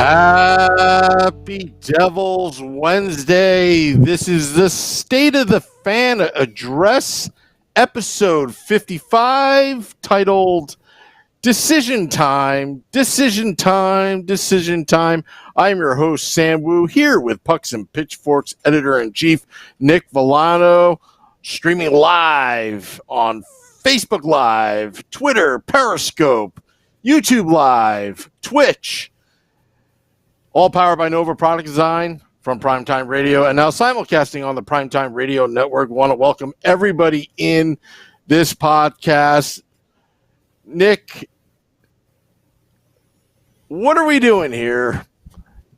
Happy Devil's Wednesday. This is the State of the Fan Address, episode 55, titled Decision Time, Decision Time, Decision Time. I'm your host, Sam Wu, here with Pucks and Pitchforks editor-in-chief Nick Villano, streaming live on Facebook Live, Twitter, Periscope, YouTube Live, Twitch, all powered by Nova Product Design from Primetime Radio, and now simulcasting on the Primetime Radio Network. Want to welcome everybody in this podcast. Nick, what are we doing here?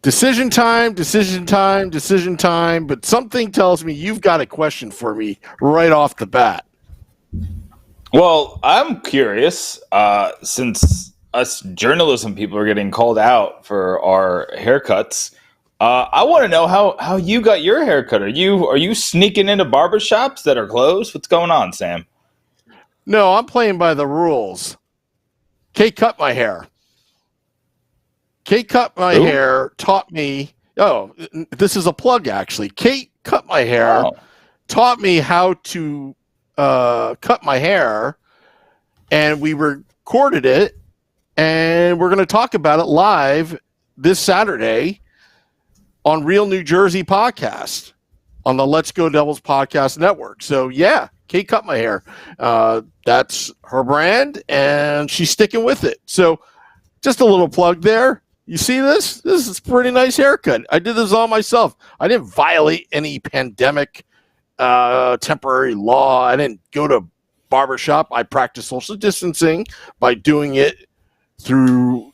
Decision time, decision time, decision time, but something tells me you've got a question for me right off the bat. Well, I'm curious, since us journalism people are getting called out for our haircuts. I want to know how you got your haircut. Are you sneaking into barbershops that are closed? What's going on, Sam? No, I'm playing by the rules. Kate cut my hair. Kate cut my hair, taught me. Oh, this is a plug, actually. Kate cut my hair, taught me how to cut my hair, and we recorded it. And we're going to talk about it live this Saturday on Real New Jersey podcast on the Let's Go Devils podcast network. So, yeah, Kate cut my hair. That's her brand, and she's sticking with it. So, just a little plug there. You see this? This is a pretty nice haircut. I did this all myself. I didn't violate any pandemic temporary law. I didn't go to barbershop. I practiced social distancing by doing it through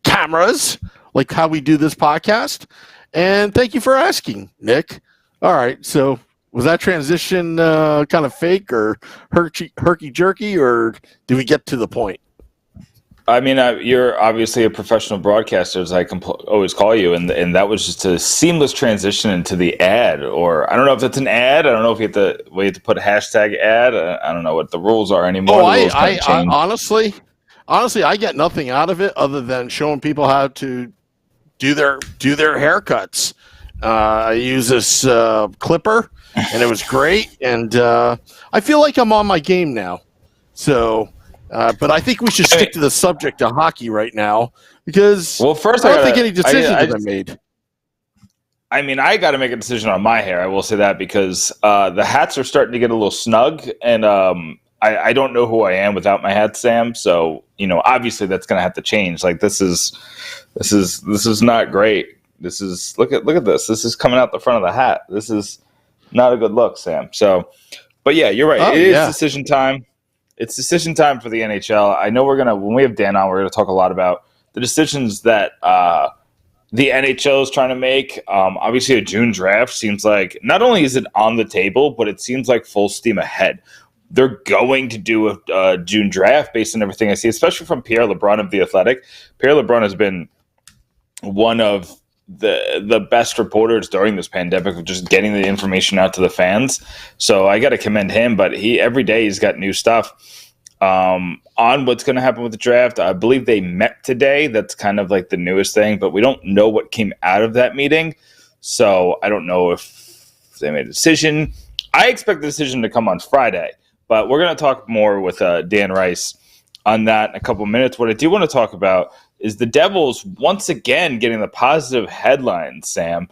cameras, like how we do this podcast. And thank you for asking, Nick. All right, so was that transition kind of fake or herky-jerky, or did we get to the point? I mean, you're obviously a professional broadcaster, as I always call you, and that was just a seamless transition into the ad. Or I don't know if it's an ad. I don't know if we have to put a hashtag ad. I don't know what the rules are anymore. I honestly, I get nothing out of it other than showing people how to do their haircuts. I use this clipper, and it was great. And I feel like I'm on my game now. So, but I think we should stick to the subject of hockey right now because first I don't think any decisions have been made. I mean, I got to make a decision on my hair. I will say that because the hats are starting to get a little snug, and I don't know who I am without my hat, Sam. So, obviously that's going to have to change. Like this is not great. This is look at this. This is coming out the front of the hat. This is not a good look, Sam. So, but yeah, you're right. It is decision time. It's decision time for the NHL. I know when we have Dan on, we're going to talk a lot about the decisions that the NHL is trying to make. Obviously, a June draft seems like not only is it on the table, but it seems like full steam ahead. They're going to do a June draft based on everything I see, especially from Pierre LeBrun of The Athletic. Pierre LeBrun has been one of the best reporters during this pandemic of just getting the information out to the fans. So I got to commend him, but every day he's got new stuff on what's going to happen with the draft. I believe they met today. That's kind of like the newest thing, but we don't know what came out of that meeting. So I don't know if they made a decision. I expect the decision to come on Friday. But we're going to talk more with Dan Rice on that in a couple of minutes. What I do want to talk about is the Devils once again getting the positive headlines, Sam.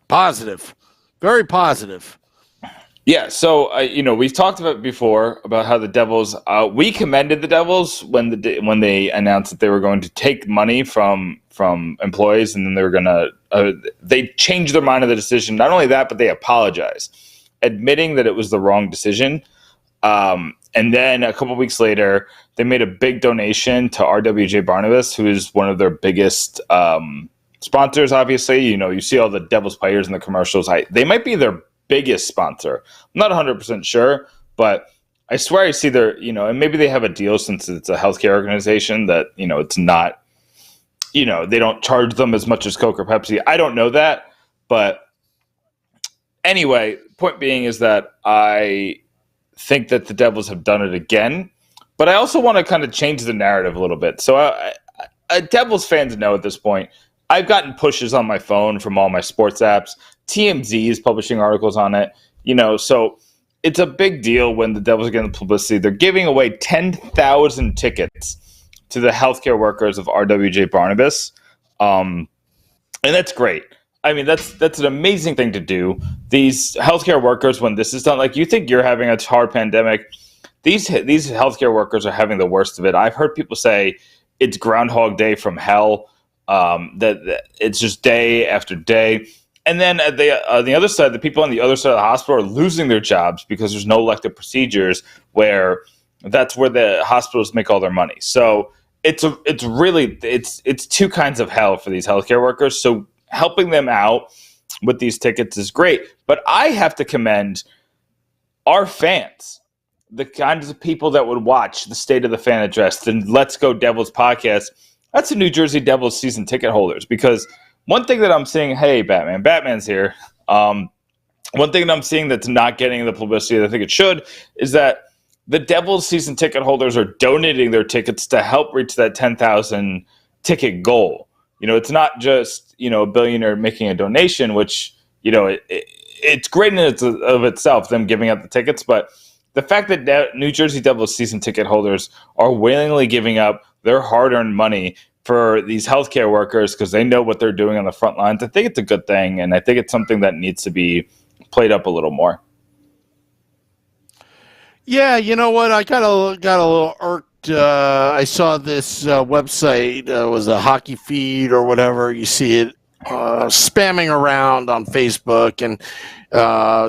Positive. Very positive. Yeah, so, we've talked about before about how the Devils, we commended the Devils when they announced that they were going to take money from employees, and then they were going to, they changed their mind on the decision. Not only that, but they apologized, admitting that it was the wrong decision. And then a couple weeks later, they made a big donation to RWJ Barnabas, who is one of their biggest sponsors, obviously. You see all the Devils players in the commercials. They might be their biggest sponsor. I'm not 100% sure, but I swear I see their, and maybe they have a deal since it's a healthcare organization that, it's not, they don't charge them as much as Coke or Pepsi. I don't know that, but anyway, point being is that I think that the Devils have done it again, but I also want to kind of change the narrative a little bit. So Devils fans know at this point. I've gotten pushes on my phone from all my sports apps. TMZ is publishing articles on it. So it's a big deal when the Devils are getting the publicity. They're giving away 10,000 tickets to the healthcare workers of RWJ Barnabas, and that's great. I mean, that's an amazing thing to do. These healthcare workers, when this is done, like you think you're having a hard pandemic, these healthcare workers are having the worst of it. I've heard people say it's Groundhog Day from hell. That it's just day after day. And then at the other side, the people on the other side of the hospital are losing their jobs because there's no elective procedures where that's where the hospitals make all their money. So it's two kinds of hell for these healthcare workers. So helping them out with these tickets is great. But I have to commend our fans, the kinds of people that would watch the State of the Fan Address, the Let's Go Devils podcast. That's the New Jersey Devils season ticket holders, because one thing that I'm seeing, hey, Batman's here. One thing that I'm seeing that's not getting the publicity that I think it should is that the Devils season ticket holders are donating their tickets to help reach that 10,000 ticket goal. It's not just, a billionaire making a donation, which, it's great in of itself, them giving out the tickets, but the fact that New Jersey Devils season ticket holders are willingly giving up their hard-earned money for these healthcare workers because they know what they're doing on the front lines, I think it's a good thing, and I think it's something that needs to be played up a little more. Yeah, you know what? I got a little irked. I saw this website. It was a hockey feed or whatever. You see it spamming around on Facebook, and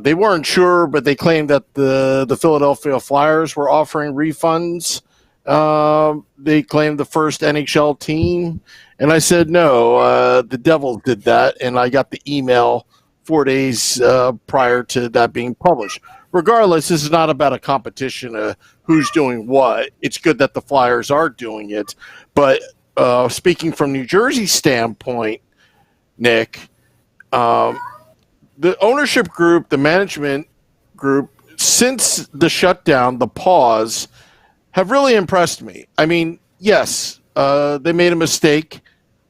they weren't sure, but they claimed that the Philadelphia Flyers were offering refunds. They claimed the first NHL team, and I said no. The Devils did that, and I got the email 4 days prior to that being published. Regardless, this is not about a competition of who's doing what. It's good that the Flyers are doing it, but speaking from New Jersey's standpoint, Nick, the ownership group, the management group, since the shutdown, the pause, have really impressed me. I mean, yes, they made a mistake.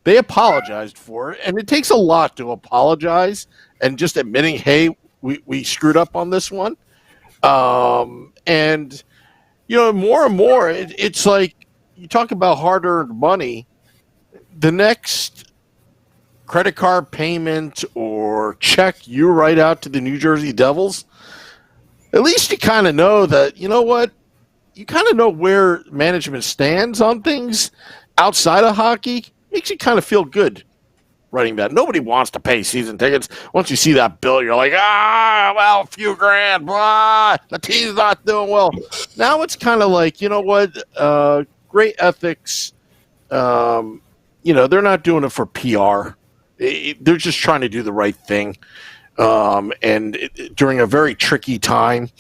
They apologized for it, and it takes a lot to apologize and just admitting, hey, we screwed up on this one. And, more and more, it's like you talk about hard-earned money. The next credit card payment or check you write out to the New Jersey Devils, at least you kind of know that, you know what, you kind of know where management stands on things outside of hockey. Makes you kind of feel good writing that. Nobody wants to pay season tickets. Once you see that bill, you're like, a few grand, blah, the team's not doing well. Now it's kind of like, you know what, great ethics. They're not doing it for PR. They're just trying to do the right thing. During a very tricky time,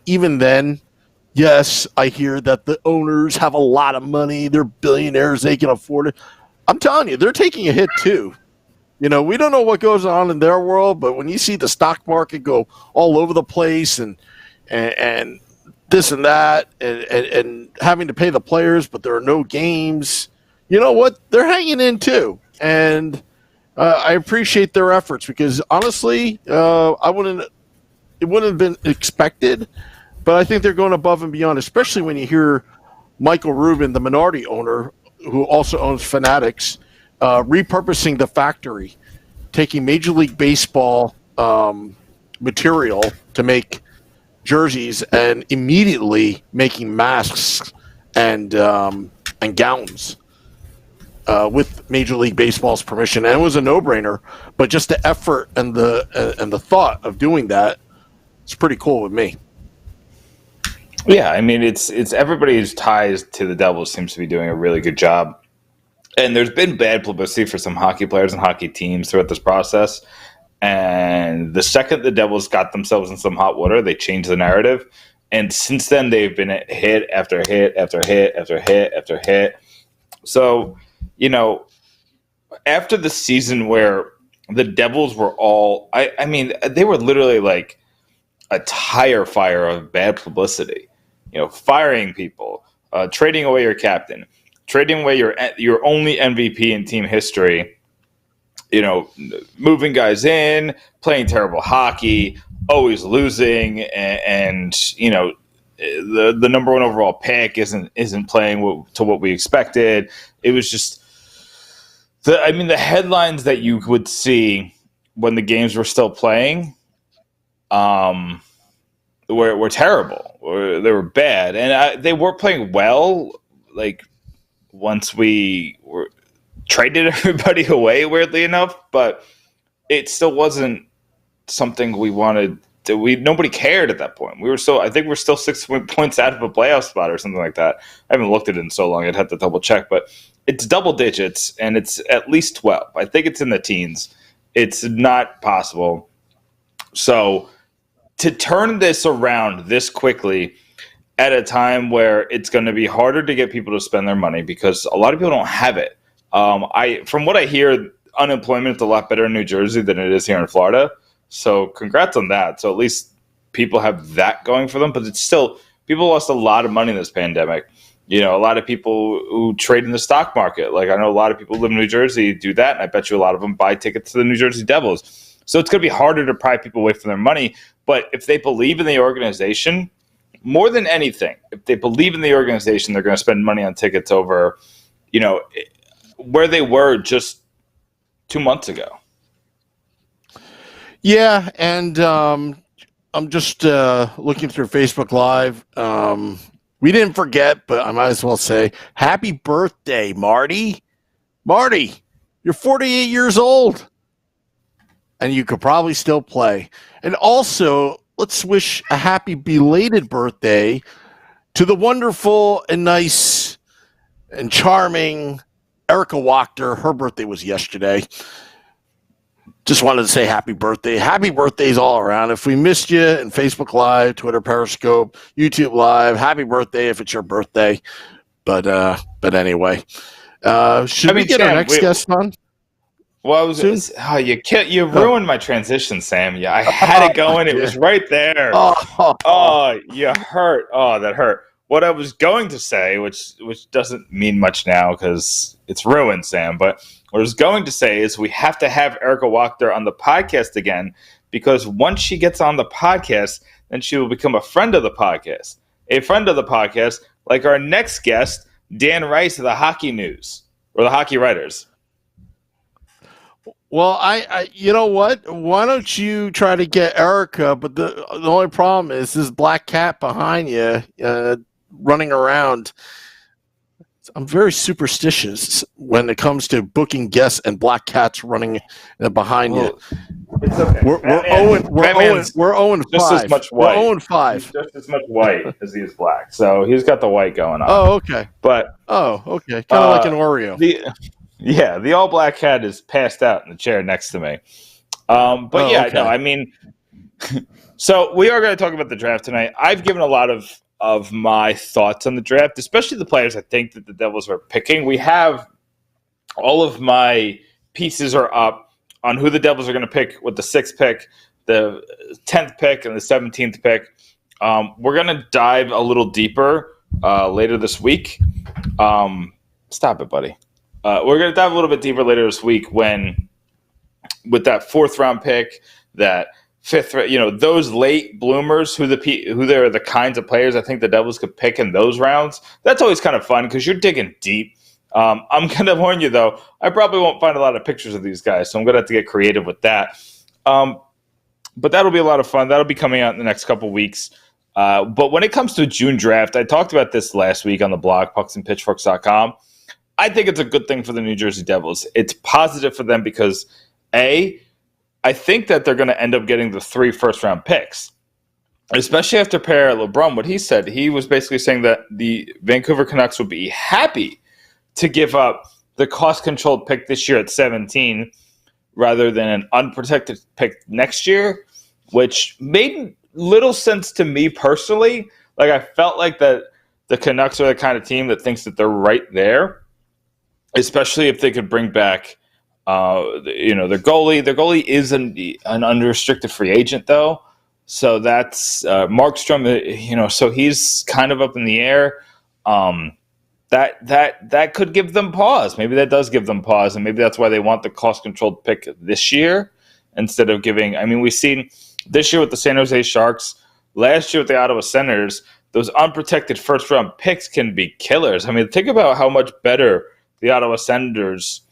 even then, yes, I hear that the owners have a lot of money. They're billionaires. They can afford it. I'm telling you, they're taking a hit too. We don't know what goes on in their world, but when you see the stock market go all over the place and this and that and having to pay the players, but there are no games, you know what? They're hanging in too. And I appreciate their efforts because honestly, it wouldn't have been expected, but I think they're going above and beyond, especially when you hear Michael Rubin, the minority owner, who also owns Fanatics, repurposing the factory, taking Major League Baseball material to make jerseys and immediately making masks and gowns with Major League Baseball's permission. And it was a no-brainer, but just the effort and the thought of doing that, it's pretty cool with me. Yeah, I mean, it's everybody who's ties to the Devils seems to be doing a really good job. And there's been bad publicity for some hockey players and hockey teams throughout this process. And the second the Devils got themselves in some hot water, they changed the narrative. And since then, they've been hit after hit after hit after hit after hit. So, after the season where the Devils were all, I mean, they were literally like a tire fire of bad publicity. Firing people, trading away your captain. trading away your only MVP in team history, moving guys in, playing terrible hockey, always losing, and the number one overall pick isn't playing to what we expected. It was just the headlines that you would see when the games were still playing, were terrible. They were bad, and they weren't playing well. Like once we traded everybody away, weirdly enough, but it still wasn't something we wanted. Nobody cared at that point. I think we're still 6 points out of a playoff spot or something like that. I haven't looked at it in so long. I'd have to double check, but it's double digits and it's at least 12. I think it's in the teens. It's not possible. So to turn this around this quickly at a time where it's going to be harder to get people to spend their money because a lot of people don't have it. From what I hear, unemployment is a lot better in New Jersey than it is here in Florida. So congrats on that. So at least people have that going for them, but it's still, people lost a lot of money in this pandemic. A lot of people who trade in the stock market. Like I know a lot of people who live in New Jersey do that, and I bet you a lot of them buy tickets to the New Jersey Devils. So it's going to be harder to pry people away from their money. But if they believe in the organization, more than anything, if they believe in the organization, they're going to spend money on tickets over, where they were just 2 months ago. Yeah, and I'm just looking through Facebook Live. We didn't forget, but I might as well say, happy birthday, Marty. Marty, you're 48 years old, and you could probably still play. And also, let's wish a happy belated birthday to the wonderful and nice and charming Erica Wachter. Her birthday was yesterday. Just wanted to say happy birthday. Happy birthdays all around. If we missed you in Facebook Live, Twitter, Periscope, YouTube Live, happy birthday if it's your birthday. But anyway, should we get Sam, our next guest on? Well, you ruined my transition, Sam. Yeah, I had it going. It was right there. Oh, you hurt. Oh, that hurt. What I was going to say, which doesn't mean much now because it's ruined, Sam, but what I was going to say is we have to have Erica Wachter on the podcast again because once she gets on the podcast, then she will become a friend of the podcast. A friend of the podcast, like our next guest, Dan Rice of the Hockey News or the Hockey Writers. Well, I you know what? Why don't you try to get Erica? But the only problem is this black cat behind you running around. I'm very superstitious when it comes to booking guests and black cats running behind you. It's okay. We're 0-5. Just as much white. We're 0-5. He's just as much white as he is black. So he's got the white going on. Oh, okay. But okay. Kind of like an Oreo. The all black cat is passed out in the chair next to me. So we are going to talk about the draft tonight. I've given a lot of my thoughts on the draft, especially the players I think that the Devils are picking. We have all of my pieces are up on who the Devils are going to pick with the 6th pick, the 10th pick, and the 17th pick. We're going to dive a little deeper later this week. Stop it, buddy. We're going to dive a little bit deeper later this week with that 4th round pick, that 5th, those late bloomers, who they're the kinds of players I think the Devils could pick in those rounds. That's always kind of fun because you're digging deep. I'm going to warn you, though, I probably won't find a lot of pictures of these guys, so I'm going to have to get creative with that. But that'll be a lot of fun. That'll be coming out in the next couple weeks. But when it comes to June draft, I talked about this last week on the blog, pucksandpitchforks.com. I think it's a good thing for the New Jersey Devils. It's positive for them because, I think that they're going to end up getting the 3 first-round picks, especially after Per LeBrun. What he said, he was basically saying that the Vancouver Canucks would be happy to give up the cost-controlled pick this year at 17 rather than an unprotected pick next year, which made little sense to me personally. Like, I felt like that the Canucks are the kind of team that thinks that they're right there, especially if they could bring back their goalie. Their goalie is an unrestricted free agent, though. So that's Markstrom, so he's kind of up in the air. that could give them pause. Maybe that does give them pause, and maybe that's why they want the cost-controlled pick this year instead of giving. I mean, we've seen this year with the San Jose Sharks, last year with the Ottawa Senators, those unprotected first-round picks can be killers. I mean, think about how much better the Ottawa Senators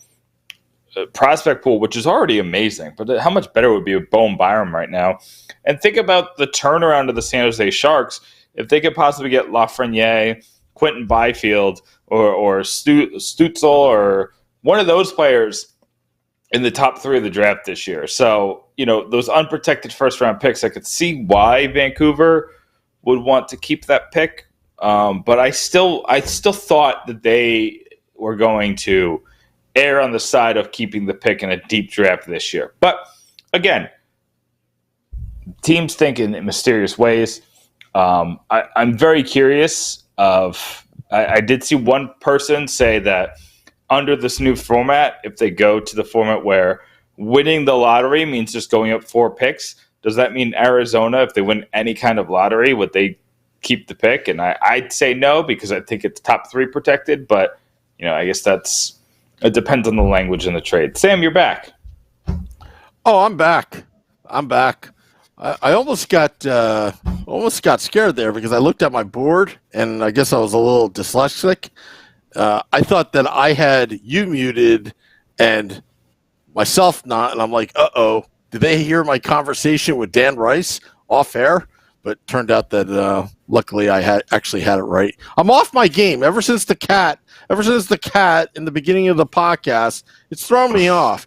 prospect pool, which is already amazing, but how much better it would be with Bowen Byram right now. And think about the turnaround of the San Jose Sharks if they could possibly get Lafreniere, Quentin Byfield, or Stutzel, or one of those players in the top 3 of the draft this year. So, those unprotected first-round picks, I could see why Vancouver would want to keep that pick. But I still thought that they were going to err on the side of keeping the pick in a deep draft this year. But again, teams think in mysterious ways. I'm very curious of. I did see one person say that under this new format, if they go to the format where winning the lottery means just going up 4 picks, does that mean Arizona, if they win any kind of lottery, would they keep the pick? And I'd say no, because I think it's top 3 protected. But I guess it depends on the language in the trade. Sam, you're back. Oh, I'm back. I almost got scared there because I looked at my board and I guess I was a little dyslexic. I thought that I had you muted and myself not, and I'm like, uh-oh, did they hear my conversation with Dan Rice off air? But turned out that luckily I had it right. I'm off my game ever since the cat in the beginning of the podcast. It's thrown me off.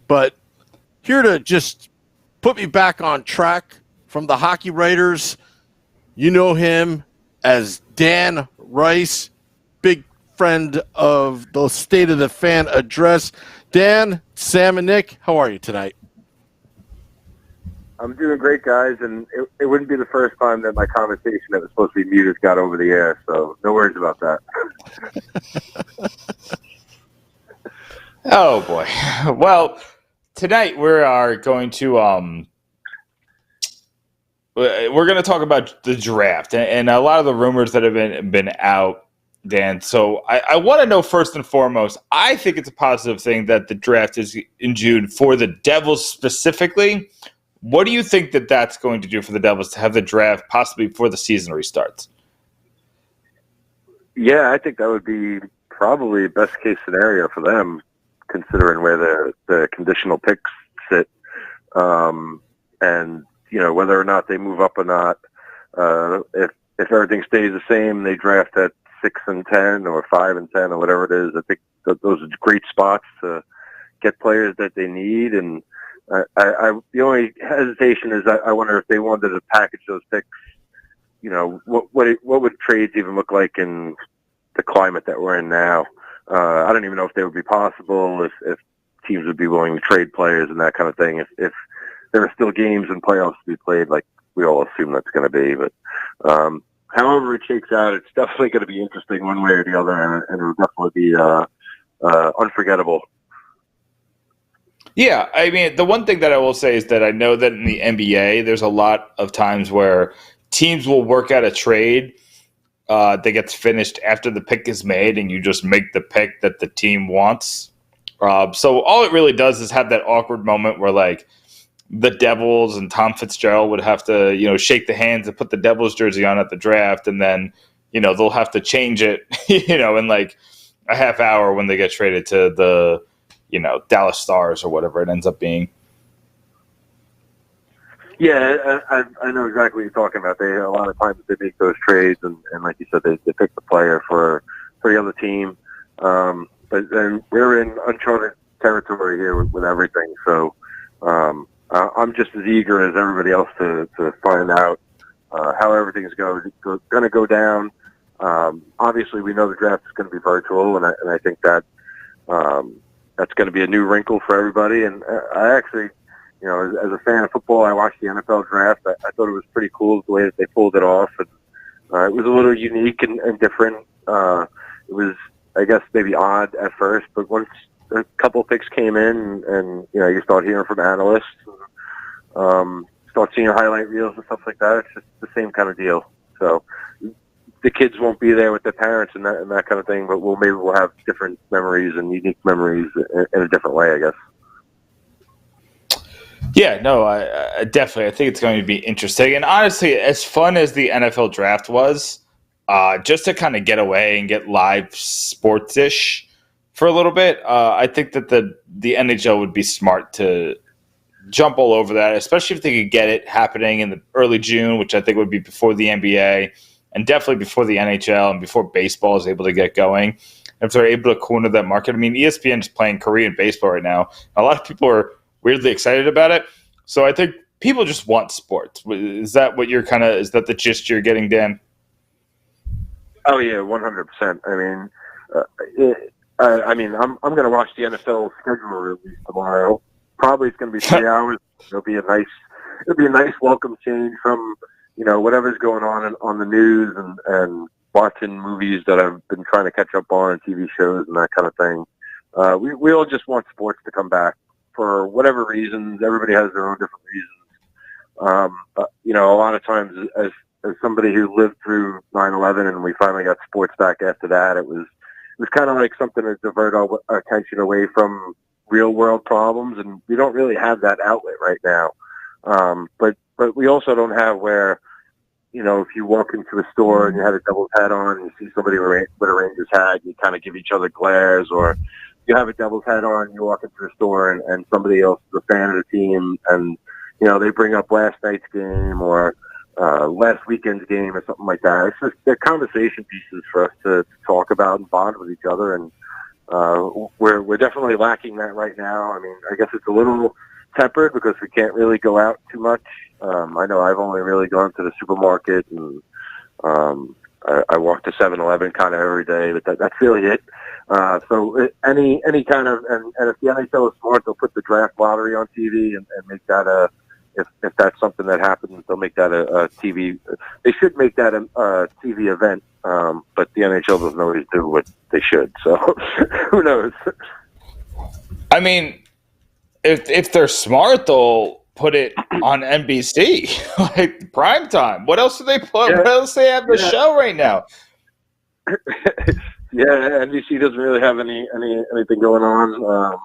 But here to just put me back on track from the hockey writers, you know him as Dan Rice, big friend of the State of the Fan address. Dan, Sam, and Nick, how are you tonight? I'm doing great, guys, and it wouldn't be the first time that my conversation that was supposed to be muted got over the air, so no worries about that. Oh, boy. Well, tonight we are going to talk about the draft and a lot of the rumors that have been out, Dan. So I want to know first and foremost, I think it's a positive thing that the draft is in June for the Devils specifically. What do you think that that's going to do for the Devils to have the draft possibly before the season restarts? Yeah, I think that would be probably best case scenario for them, considering where the conditional picks sit, and whether or not they move up or not. If everything stays the same, they draft at 6 and 10 or 5 and 10 or whatever it is. I think those are great spots to get players that they need. And the only hesitation is I wonder if they wanted to package those picks. What would trades even look like in the climate that we're in now? I don't even know if they would be possible, if teams would be willing to trade players and that kind of thing. If there are still games and playoffs to be played, like we all assume that's going to be. But however it shakes out, it's definitely going to be interesting one way or the other, and it'll definitely be unforgettable. Yeah, I mean, the one thing that I will say is that I know that in the NBA, there's a lot of times where teams will work out a trade that gets finished after the pick is made, and you just make the pick that the team wants. So all it really does is have that awkward moment where, like, the Devils and Tom Fitzgerald would have to, shake the hands and put the Devils jersey on at the draft, and then, they'll have to change it, in like a half hour when they get traded to the Dallas Stars or whatever it ends up being. Yeah, I know exactly what you're talking about. A lot of times they make those trades, and like you said, they pick the player for the other team. But then we're in uncharted territory here with everything. So I'm just as eager as everybody else to find out how everything's going to go down. Obviously, we know the draft is going to be virtual, and I think that that's going to be a new wrinkle for everybody. And I actually, as a fan of football, I watched the NFL draft. I thought it was pretty cool the way that they pulled it off. And it was a little unique and different. It was, I guess, maybe odd at first, but once a couple picks came in and you start hearing from analysts, start seeing highlight reels and stuff like that, it's just the same kind of deal. So the kids won't be there with their parents and that kind of thing, but we'll have different memories and unique memories in a different way, I guess. Yeah, no, I definitely. I think it's going to be interesting. And honestly, as fun as the NFL draft was, just to kind of get away and get live sports-ish for a little bit, I think that the NHL would be smart to jump all over that, especially if they could get it happening in the early June, which I think would be before the NBA and definitely before the NHL and before baseball is able to get going. And if they're able to corner that market, I mean, ESPN is playing Korean baseball right now. A lot of people are weirdly excited about it. So I think people just want sports. Is that what you're is that the gist you're getting, Dan? Oh yeah, 100%. I mean, I'm going to watch the NFL schedule release tomorrow. Probably it's going to be 3 hours. It'll be a nice welcome change from, whatever's going on the news and watching movies that I've been trying to catch up on and TV shows and that kind of thing. We all just want sports to come back for whatever reasons. Everybody has their own different reasons. A lot of times as somebody who lived through 9/11 and we finally got sports back after that, it was kind of like something to divert our attention away from real world problems, and we don't really have that outlet right now. But we also don't have where, if you walk into a store and you had a Devils hat on and you see somebody with a Rangers hat, you kind of give each other glares, or you have a Devils hat on and you walk into a store and somebody else is a fan of the team and, they bring up last night's game or last weekend's game or something like that. It's just they're conversation pieces for us to talk about and bond with each other, and we're definitely lacking that right now. I mean, I guess it's a little tempered because we can't really go out too much. I know I've only really gone to the supermarket and I walk to 7-Eleven kind of every day, but that's really it. So any kind of and if the NHL is smart, they'll put the draft lottery on TV and make that if that's something that happens, they'll make that a TV. They should make that a TV event, but the NHL doesn't always do what they should. So who knows? I mean, if they're smart, they'll put it on NBC, like Primetime. What else do they put? Yeah. What else do they have the show right now? Yeah, NBC doesn't really have anything going on.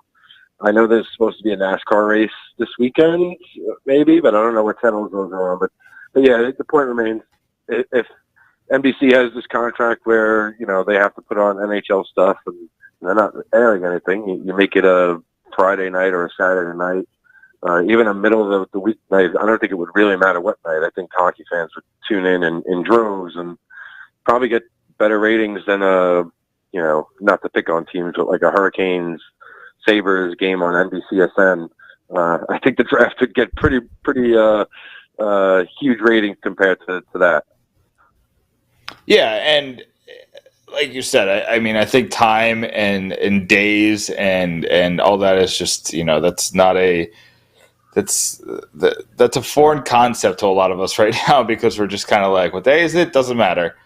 I know there's supposed to be a NASCAR race this weekend, maybe, but I don't know what channels those are on. But yeah, the point remains: if NBC has this contract where they have to put on NHL stuff and they're not airing anything, you make it a Friday night or a Saturday night, even a middle of the week night. I don't think it would really matter what night. I think hockey fans would tune in droves and probably get better ratings than not to pick on teams, but like a Hurricanes Sabres game on NBCSN. I think the draft would get pretty huge ratings compared to that. Yeah, and like you said, I mean, I think time and days and all that is just that's a foreign concept to a lot of us right now because we're just kind of like, what day is it? Doesn't matter.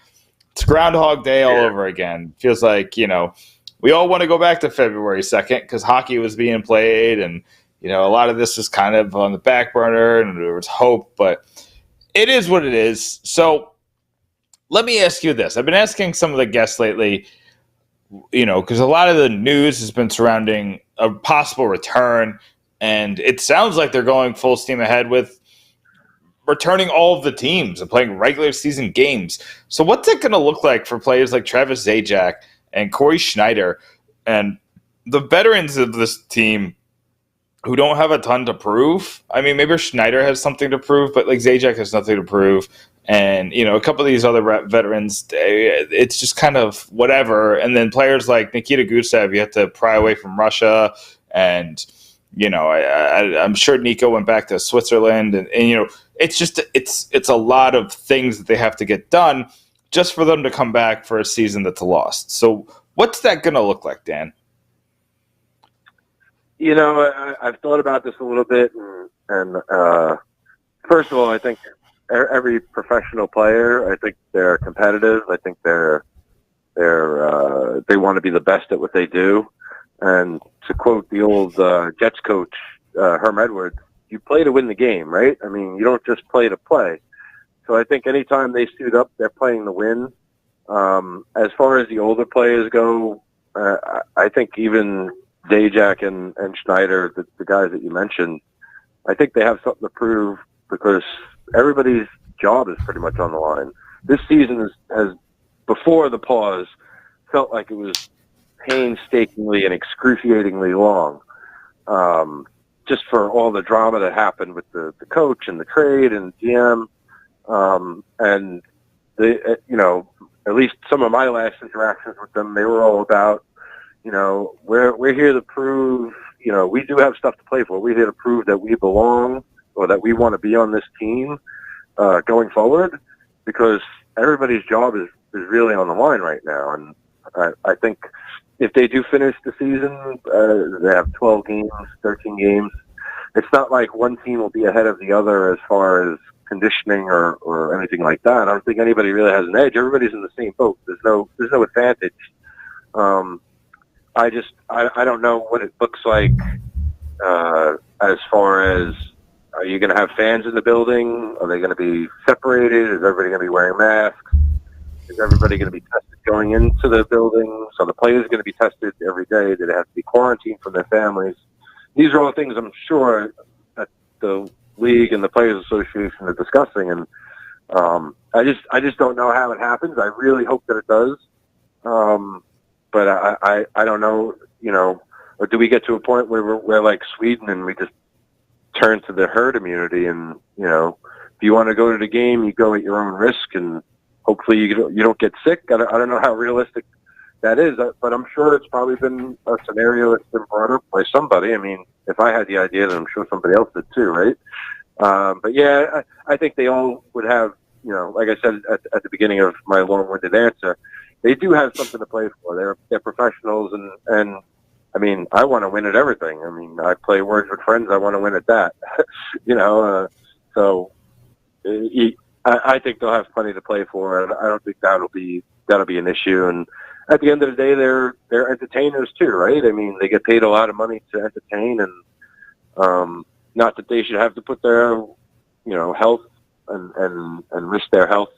It's Groundhog Day all over again. Feels like we all want to go back to February 2nd because hockey was being played and, a lot of this was kind of on the back burner and there was hope, but it is what it is. So let me ask you this. I've been asking some of the guests lately, because a lot of the news has been surrounding a possible return, and it sounds like they're going full steam ahead with returning all of the teams and playing regular season games. So what's it going to look like for players like Travis Zajac and Corey Schneider and the veterans of this team who don't have a ton to prove? I mean, maybe Schneider has something to prove, but like Zajac has nothing to prove. And, a couple of these other veterans, it's just kind of whatever. And then players like Nikita Gusev, you have to pry away from Russia. And, I'm sure Nico went back to Switzerland. And it's just it's a lot of things that they have to get done just for them to come back for a season that's lost. So what's that going to look like, Dan? I've thought about this a little bit. And first of all, I think every professional player, I think they're competitive. I think they want to be the best at what they do. And to quote the old Jets coach, Herm Edwards, you play to win the game, right? I mean, you don't just play to play. So I think anytime they suit up, they're playing to win. As far as the older players go, I think even Zajac and Schneider, the guys that you mentioned, I think they have something to prove because everybody's job is pretty much on the line. This season has before the pause, felt like it was painstakingly and excruciatingly long. Just for all the drama that happened with the coach and the trade and GM. And they, at least some of my last interactions with them, they were all about, we're here to prove, we do have stuff to play for. We're here to prove that we belong or that we want to be on this team going forward because everybody's job is really on the line right now. And I think if they do finish the season, they have 12 games, 13 games. It's not like one team will be ahead of the other as far as conditioning or anything like that. I don't think anybody really has an edge. Everybody's in the same boat. There's no advantage. I don't know what it looks like as far as are you going to have fans in the building? Are they going to be separated? Is everybody going to be wearing masks? Is everybody going to be tested going into the building? So the players are going to be tested every day. Do they have to be quarantined from their families? These are all things I'm sure that the league and the Players Association are discussing, and I just don't know how it happens. I really hope that it does, but I don't know. Or do we get to a point where we're like Sweden and we just turn to the herd immunity? And if you want to go to the game, you go at your own risk, and hopefully you don't get sick. I don't know how realistic that is, but I'm sure it's probably been a scenario that's been brought up by somebody. I mean, if I had the idea, then I'm sure somebody else did too, right? But yeah, I think they all would have, like I said at the beginning of my long-winded answer, they do have something to play for. They're professionals, and I mean, I want to win at everything. I mean, I play Words with Friends. I want to win at that, so I think they'll have plenty to play for, and I don't think that'll be an issue. And at the end of the day, they're entertainers too, right? I mean, they get paid a lot of money to entertain, and not that they should have to put their health and risk their health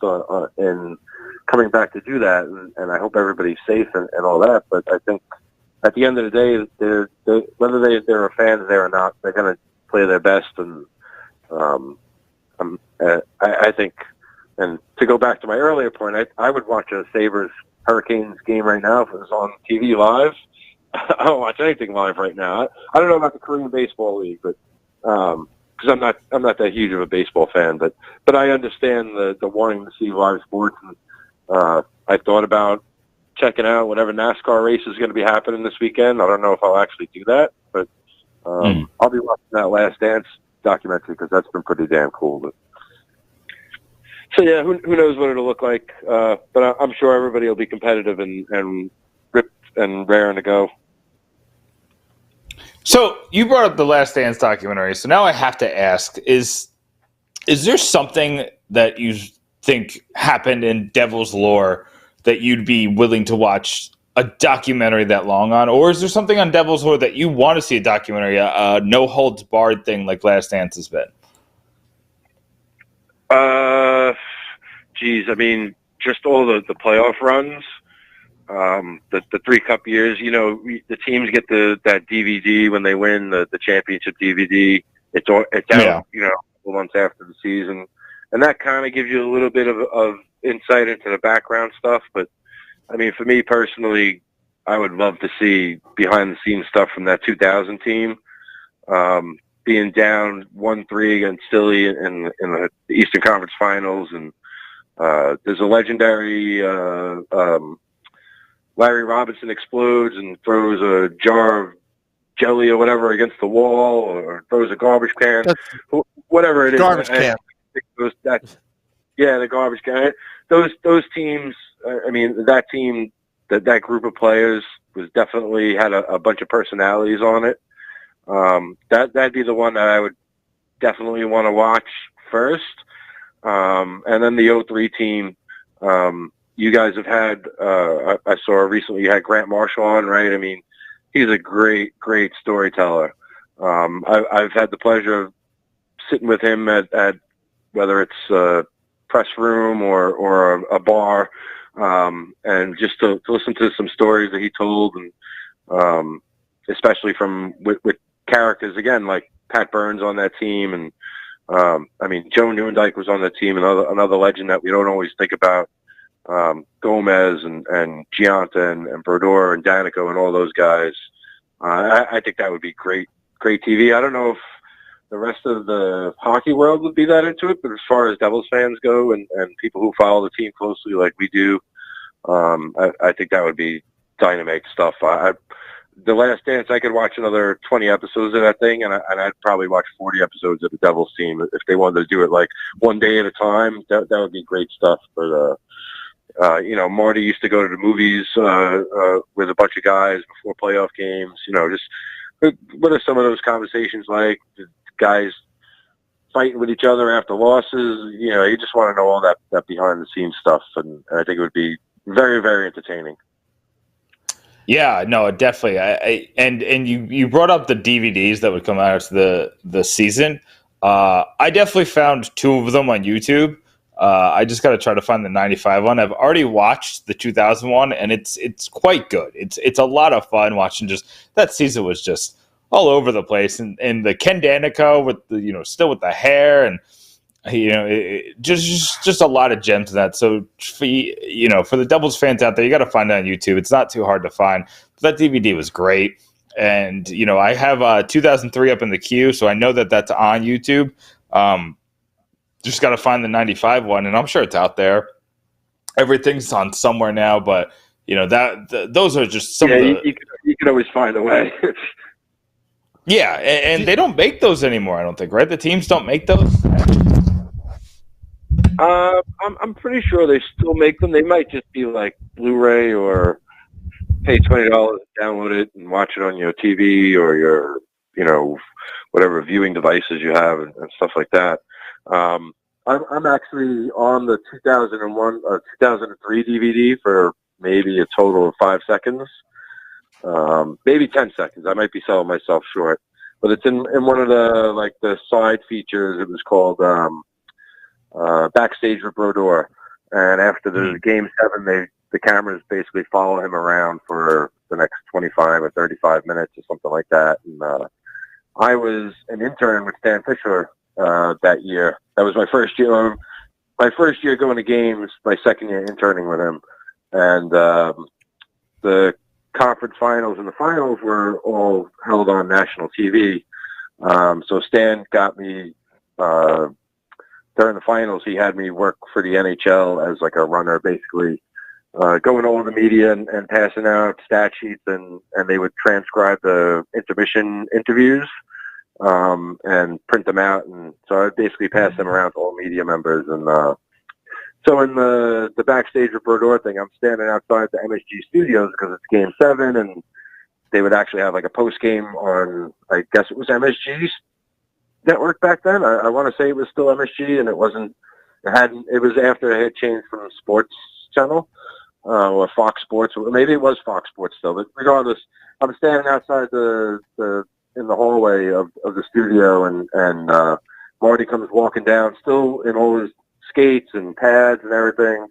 in coming back to do that. And I hope everybody's safe and all that. But I think at the end of the day, they're whether they're fans there or not, they're going to play their best. And I think, and to go back to my earlier point, I would watch a Sabres Hurricanes game right now if it was on TV live. I don't watch anything live right now. I don't know about the Korean Baseball League, but because I'm not that huge of a baseball fan, but I understand the wanting to see live sports. And I thought about checking out whatever NASCAR race is going to be happening this weekend. I don't know if I'll actually do that, but I'll be watching that Last Dance documentary because that's been pretty damn cool. But so yeah, who knows what it'll look like? But I'm sure everybody will be competitive and ripped and raring to go. So you brought up the Last Dance documentary. So now I have to ask: is there something that you think happened in Devil's lore that you'd be willing to watch a documentary that long on, or is there something on Devil's lore that you want to see a documentary, a no holds barred thing like Last Dance has been? Geez, I mean, just all the playoff runs, the 3 cup years. The teams get that DVD when they win the championship DVD. It's out, a couple months after the season, and that kind of gives you a little bit of insight into the background stuff. But I mean, for me personally, I would love to see behind the scenes stuff from that 2000 team. Being down 1-3 against Philly in the Eastern Conference Finals, and there's a legendary Larry Robinson explodes and throws a jar of jelly or whatever against the wall, or throws a garbage can, whatever it is. Garbage can. The garbage can. Those teams. I mean, that team, that group of players was definitely had a bunch of personalities on it. That'd be the one that I would definitely want to watch first. And then the 2003 team, you guys have had, I saw recently you had Grant Marshall on, right? I mean, he's a great, great storyteller. I've had the pleasure of sitting with him at whether it's a press room or a bar and just to listen to some stories that he told, and especially from with characters again like Pat Burns on that team, and I mean Joe Newendike was on that team, another legend that we don't always think about. Gomez and Gianta and Brodeur and Danico and all those guys. I think that would be great TV. I don't know if the rest of the hockey world would be that into it, but as far as Devils fans go and people who follow the team closely like we do, I think that would be dynamite stuff. The Last Dance, I could watch another 20 episodes of that thing, and I'd probably watch 40 episodes of the Devils team if they wanted to do it like one day at a time. That would be great stuff. But Marty used to go to the movies with a bunch of guys before playoff games. Just what are some of those conversations like? The guys fighting with each other after losses. You just want to know all that behind the scenes stuff, and I think it would be very, very entertaining. Yeah, no, definitely. And you brought up the DVDs that would come out of the season. I definitely found 2 of them on YouTube. I just got to try to find the 95 one. I've already watched the 2000 one, and it's quite good. It's a lot of fun watching. Just that season was just all over the place, and the Ken Danico with the still with the hair, and just a lot of gems in that. So for the Devils fans out there, you got to find it on YouTube. It's not too hard to find. But that DVD was great, and I have 2003 up in the queue, so I know that that's on YouTube. Just got to find the 95 one, and I'm sure it's out there. Everything's on somewhere now, but those are just some of the. You can always find a way. Yeah, and they don't make those anymore. I don't think, right? The teams don't make those. I'm pretty sure they still make them. They might just be like Blu-ray or pay $20 to download it and watch it on your TV or your whatever viewing devices you have and stuff like that. I'm actually on the 2001 or 2003 DVD for maybe a total of 5 seconds, maybe 10 seconds. I might be selling myself short, but it's in one of the side features. It was called Backstage with Brodeur, and after the Game 7, the cameras basically follow him around for the next 25 or 35 minutes or something like that. And I was an intern with Stan Fisher that year. That was my first year. My first year going to games. My second year interning with him, and the conference finals and the finals were all held on national TV. So Stan got me during the finals. He had me work for the NHL as like a runner, basically going over the media and passing out stat sheets, and they would transcribe the intermission interviews. And print them out, and so I basically pass them around to all media members. And so in the Backstage with Brodeur thing, I'm standing outside the MSG studios because it's Game 7, and they would actually have like a post game on, I guess it was MSG's network back then. I want to say it was still MSG, and it wasn't. It was after it had changed from Sports Channel or Fox Sports, or maybe it was Fox Sports still. But regardless, I'm standing outside in the hallway of the studio, and Marty comes walking down, still in all his skates and pads and everything,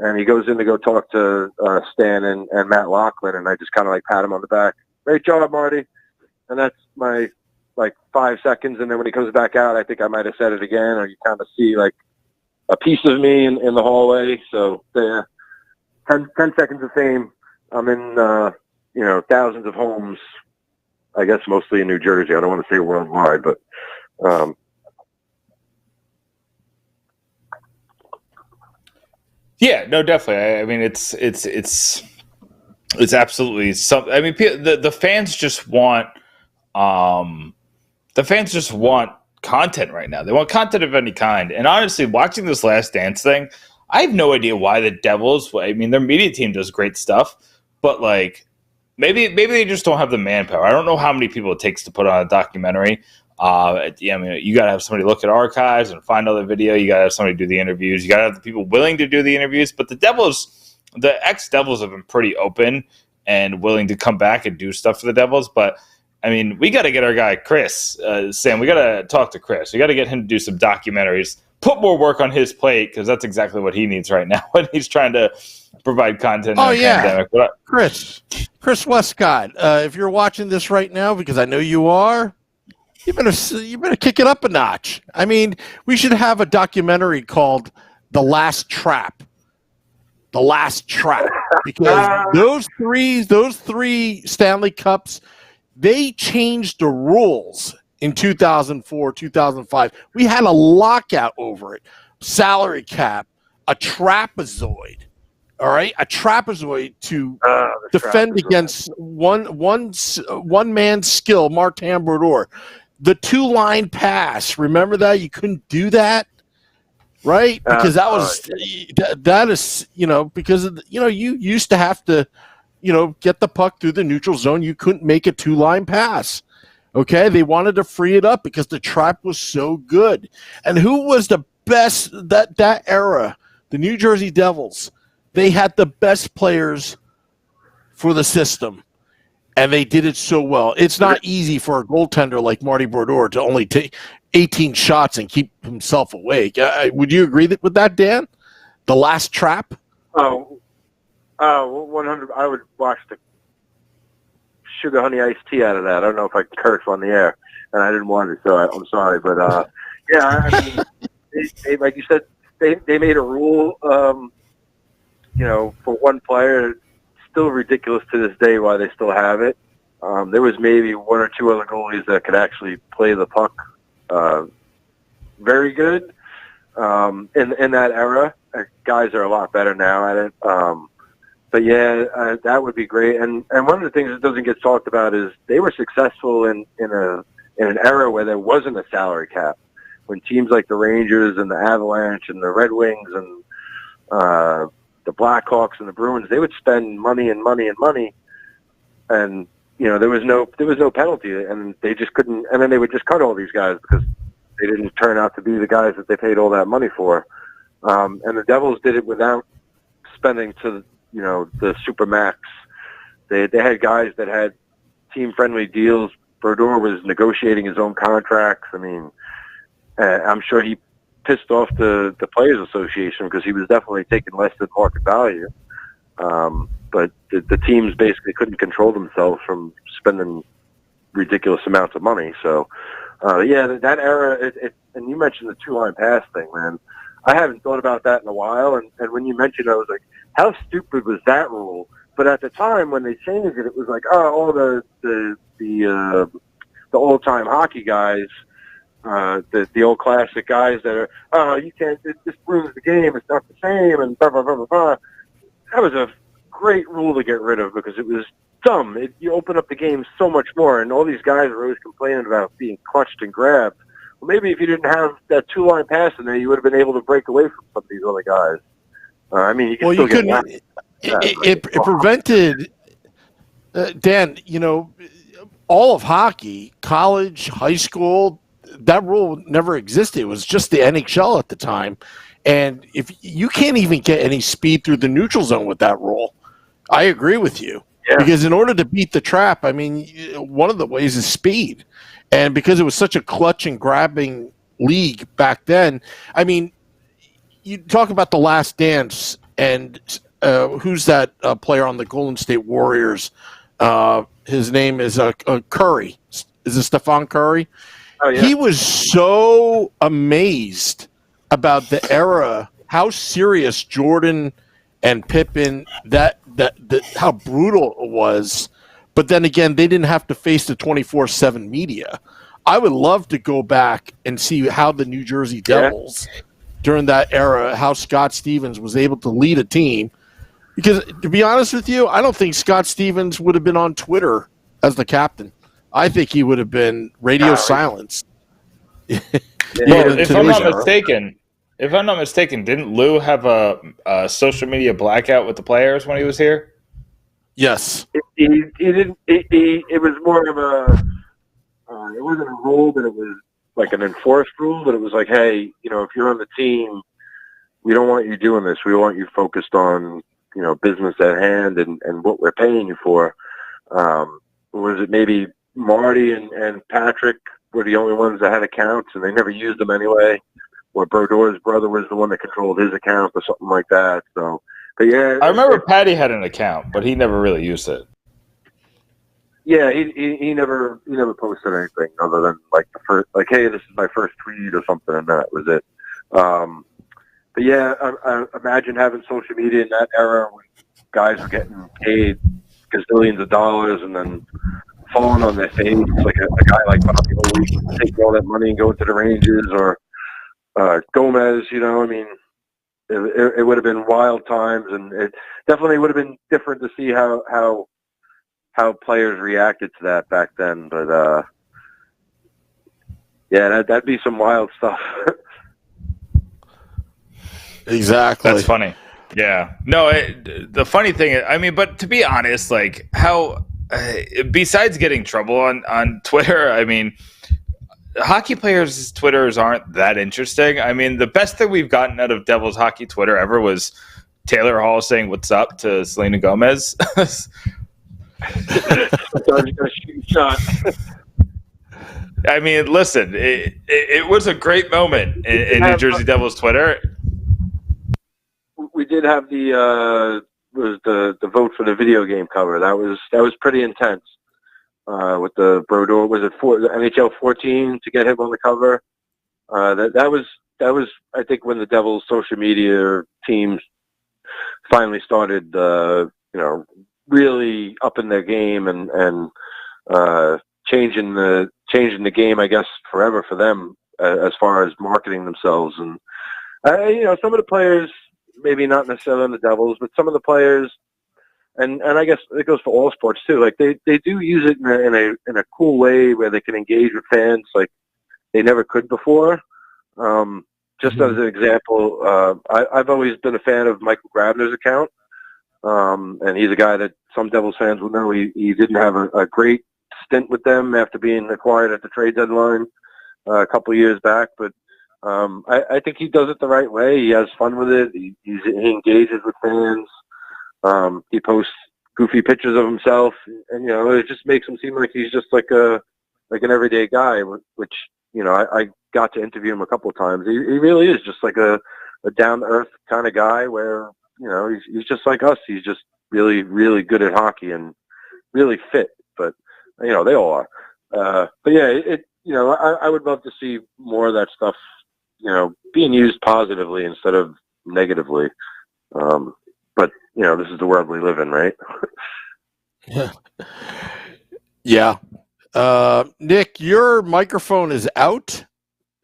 and he goes in to go talk to Stan and Matt Lachlan, and I just kind of like pat him on the back. Great job, Marty. And that's my 5 seconds, and then when he comes back out, I think I might have said it again, or you kind of see like a piece of me in the hallway. So there, 10 seconds of fame. I'm in thousands of homes, I guess mostly in New Jersey. I don't want to say worldwide, but yeah, no, definitely. I mean, it's absolutely something. I mean, the fans just want content right now. They want content of any kind. And honestly, watching this Last Dance thing, I have no idea why the Devils. I mean, their media team does great stuff, but like. Maybe they just don't have the manpower. I don't know how many people it takes to put on a documentary. I mean, you got to have somebody look at archives and find all the video. You got to have somebody do the interviews. You got to have the people willing to do the interviews. But the ex-Devils have been pretty open and willing to come back and do stuff for the Devils. But, I mean, we got to get our guy Chris, Sam, we got to talk to Chris. We got to get him to do some documentaries. put more work on his plate because that's exactly what he needs right now when he's trying to provide content in a pandemic. But Chris Westcott, if you're watching this right now, because I know you are, you better kick it up a notch. I mean, we should have a documentary called "The Last Trap." The Last Trap, because those three Stanley Cups, they changed the rules in 2004, 2005. We had a lockout over it. Salary cap, a trapezoid. All right, a trapezoid to defend against one man's skill, Martin Brodeur. The 2-line pass. Remember that? You couldn't do that, right? Because that is, because you used to have to, get the puck through the neutral zone. You couldn't make a 2-line pass. Okay, they wanted to free it up because the trap was so good. And who was the best that era? The New Jersey Devils. They had the best players for the system, and they did it so well. It's not easy for a goaltender like Marty Brodeur to only take 18 shots and keep himself awake. Would you agree with that, Dan? The Last Trap? 100. I would watch the sugar honey iced tea out of that. I don't know if I can curse on the air, and I didn't want to, so I'm sorry. But yeah, I mean, they, like you said, they made a rule. For one player, it's still ridiculous to this day why they still have it. There was maybe one or two other goalies that could actually play the puck very good in that era. Guys are a lot better now at it. But yeah, that would be great. And one of the things that doesn't get talked about is they were successful in an era where there wasn't a salary cap. When teams like the Rangers and the Avalanche and the Red Wings and the Blackhawks and the Bruins, they would spend money and money and money, and there was no penalty, and they just couldn't. And then they would just cut all these guys because they didn't turn out to be the guys that they paid all that money for. And the Devils did it without spending to the supermax. They had guys that had team friendly deals. Brodeur was negotiating his own contracts. I mean, I'm sure he pissed off the Players Association because he was definitely taking less than market value. But the teams basically couldn't control themselves from spending ridiculous amounts of money. So, yeah, that era, and you mentioned the 2-line pass thing, man. I haven't thought about that in a while. And when you mentioned it, I was like, how stupid was that rule? But at the time when they changed it, it was like, all the old-time hockey guys, the old classic guys that are, you can't, this ruins the game, it's not the same, and blah, blah, blah, blah, blah. That was a great rule to get rid of because it was dumb. You open up the game so much more, and all these guys are always complaining about being clutched and grabbed. Well, maybe if you didn't have that 2-line pass in there, you would have been able to break away from some of these other guys. I mean, you can still get whacked. It prevented, Dan, all of hockey, college, high school, that rule never existed. It was just the NHL at the time. And if you can't even get any speed through the neutral zone with that rule, I agree with you. Yeah. Because in order to beat the trap, I mean, one of the ways is speed. And because it was such a clutch and grabbing league back then, I mean, you talk about The Last Dance, and who's that player on the Golden State Warriors? His name is Curry. Is it Stephon Curry? Oh, yeah. He was so amazed about the era, how serious Jordan and Pippen, that how brutal it was. But then again, they didn't have to face the 24/7 media. I would love to go back and see how the New Jersey Devils, during that era, how Scott Stevens was able to lead a team. Because, to be honest with you, I don't think Scott Stevens would have been on Twitter as the captain. I think he would have been radio silence. If I'm not mistaken, didn't Lou have a social media blackout with the players when he was here? Yes. He didn't. It was more of a. It wasn't a rule, but it was like an enforced rule. But it was like, hey, if you're on the team, we don't want you doing this. We want you focused on business at hand and what we're paying you for. Was it maybe Marty and Patrick were the only ones that had accounts, and they never used them anyway. or Brodor's brother was the one that controlled his account or something like that. So, but yeah, I remember Patty had an account, but he never really used it. Yeah, he never posted anything other than like the first, like, hey, this is my first tweet or something, and that was it. But yeah, I imagine having social media in that era when guys were getting paid gazillions of dollars and then falling on their face, like a guy like Bobby Holy taking all that money and going to the Rangers, or Gomez. I mean, it would have been wild times, and it definitely would have been different to see how players reacted to that back then. But yeah, that'd be some wild stuff. Exactly. That's funny. Yeah. No, the funny thing, I mean, but to be honest, like how, besides getting trouble on Twitter, I mean, hockey players' Twitters aren't that interesting. I mean, the best thing we've gotten out of Devils hockey Twitter ever was Taylor Hall saying "What's up" to Selena Gomez. I mean, listen, it was a great moment in New Jersey Devils Twitter. We did have the vote for the video game cover. That was pretty intense. With the Brodor, was it the NHL 14 to get him on the cover? That was I think when the Devils social media teams finally started really upping their game and changing the game, I guess, forever for them as far as marketing themselves. And some of the players, maybe not necessarily on the Devils, but some of the players, and I guess it goes for all sports too. Like they do use it in a cool way where they can engage with fans like they never could before. Just as an example, I've always been a fan of Michael Grabner's account. And he's a guy that some Devils fans will know. He didn't have a great stint with them after being acquired at the trade deadline a couple of years back. But I think he does it the right way. He has fun with it. He engages with fans. He posts goofy pictures of himself, and it just makes him seem like he's just like an everyday guy. Which I got to interview him a couple of times. He really is just like a down to earth kind of guy where. He's just like us. He's just really, really good at hockey and really fit. But they all are. But yeah, I would love to see more of that stuff, being used positively instead of negatively. But this is the world we live in, right? Yeah. Yeah. Nick, your microphone is out.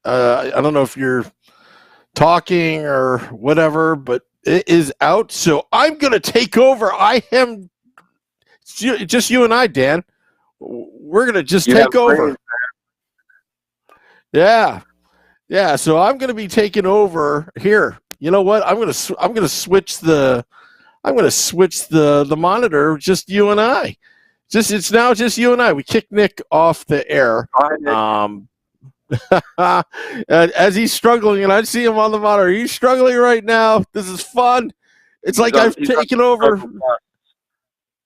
I don't know if you're talking or whatever, but it is out, so I'm going to take over. I am just you and I, Dan. We're going to just take over. Yeah. So I'm going to be taking over here. You know what? I'm going to switch the monitor. Just you and I. It's now just you and I. We kicked Nick off the air. As he's struggling, and I see him on the monitor. He's struggling right now. This is fun. It's like I've taken over.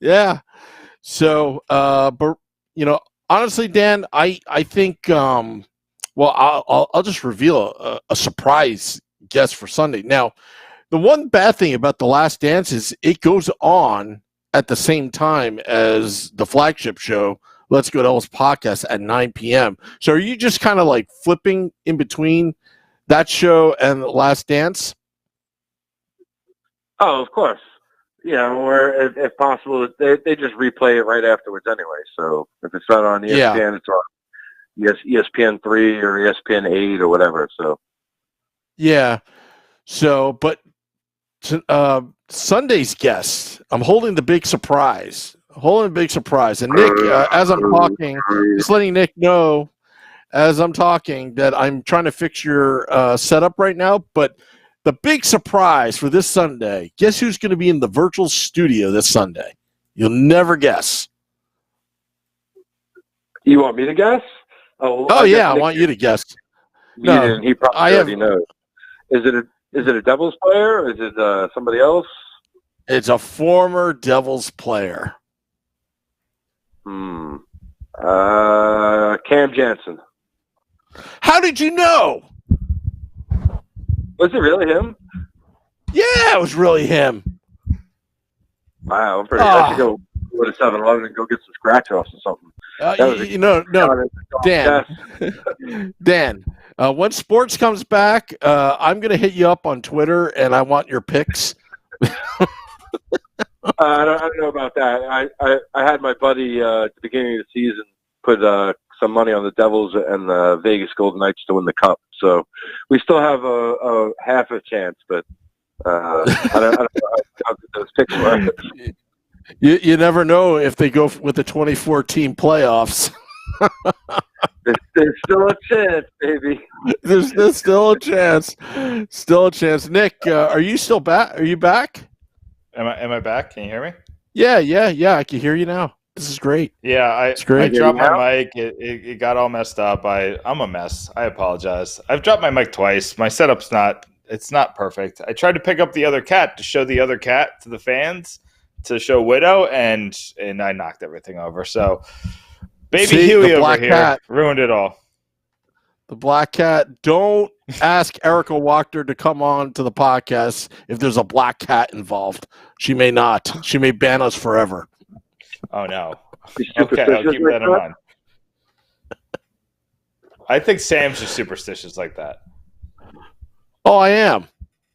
Yeah. So, but honestly, Dan, I think. Well, I'll just reveal a surprise guest for Sunday. Now, the one bad thing about The Last Dance is it goes on at the same time as the flagship show. Let's Go Devils podcast at 9 p.m. So are you just kind of like flipping in between that show and The Last Dance? Oh, of course. Or if possible, they just replay it right afterwards anyway. So if it's not on ESPN, it's on ESPN 3 or ESPN 8 or whatever. So yeah. So, but Sunday's guest, I'm holding the big surprise. And Nick, as I'm talking, just letting Nick know as I'm talking that I'm trying to fix your setup right now. But the big surprise for this Sunday, guess who's going to be in the virtual studio this Sunday? You'll never guess. You want me to guess? Oh yeah, I want you to guess. No, he probably already knows. Is it a Devils player? Or is it somebody else? It's a former Devils player. Cam Jansen. How did you know? Was it really him? Yeah, it was really him. Wow, I'm pretty. I should go to 7-Eleven and go get some scratch offs or something. Dan. When sports comes back, I'm going to hit you up on Twitter, and I want your picks. I don't know about that. I had my buddy at the beginning of the season put some money on the Devils and the Vegas Golden Knights to win the Cup. So we still have a half a chance, but I don't know how good those picks were. You never know if they go with the 2014 playoffs. There's still a chance, baby. There's still a chance. Still a chance. Nick, are you still back? Are you back? Am I back? Can you hear me? Yeah. I can hear you now. This is great. Yeah, it's great. I dropped my mic. It got all messed up. I'm a mess. I apologize. I've dropped my mic twice. My setup's not perfect. I tried to pick up the other cat to show the other cat to the fans, to show Widow, and I knocked everything over. So baby Huey over here cat ruined it all. The black cat. Don't ask Erica Wachter to come on to the podcast if there's a black cat involved. She may not. She may ban us forever. Oh, no. Okay, I'll keep that in mind. I think Sam's just superstitious like that. Oh, I am.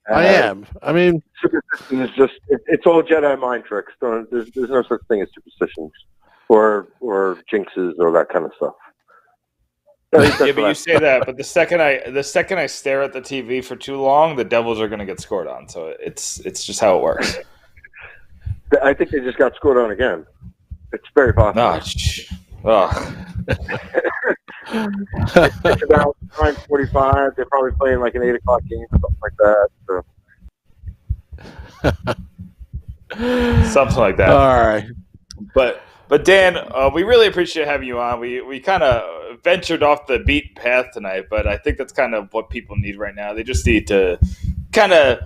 I mean, superstition is just—it's all Jedi mind tricks. There's no such thing as superstitions or jinxes or that kind of stuff. Yeah, but you say that, but the second I stare at the TV for too long, the Devils are going to get scored on. So it's just how it works. I think they just got scored on again. It's very possible. It's about 9:45. They're probably playing like an 8:00 game or something like that. So. Something like that. All right. But Dan, we really appreciate having you on. We kind of ventured off the beat path tonight, but I think that's kind of what people need right now. They just need to kind of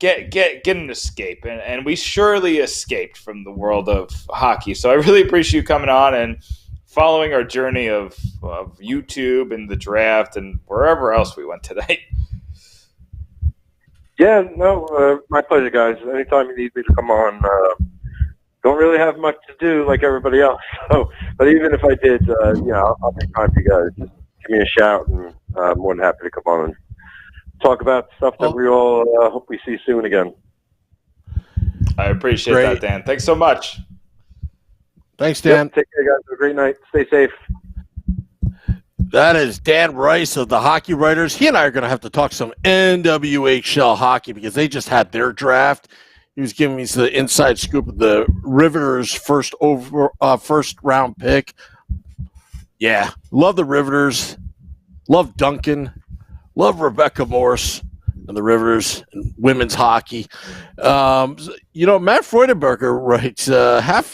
get an escape, and we surely escaped from the world of hockey. So I really appreciate you coming on and following our journey of YouTube and the draft and wherever else we went tonight. Yeah, no, my pleasure, guys. Anytime you need me to come on, don't really have much to do like everybody else. So, but even if I did, I'll make time for you guys. Just give me a shout, and I'm more than happy to come on and talk about stuff that we all hope we see soon again. I appreciate that, Dan. Thanks so much. Thanks, Dan. Yep, take care, guys. Have a great night. Stay safe. That is Dan Rice of the Hockey Writers. He and I are going to have to talk some NWHL hockey because they just had their draft. He was giving me the inside scoop of the Riveters' first round pick. Yeah, love the Riveters. Love Duncan. Love Rebecca Morse and the Riveters and women's hockey. Matt Freudenberger writes, have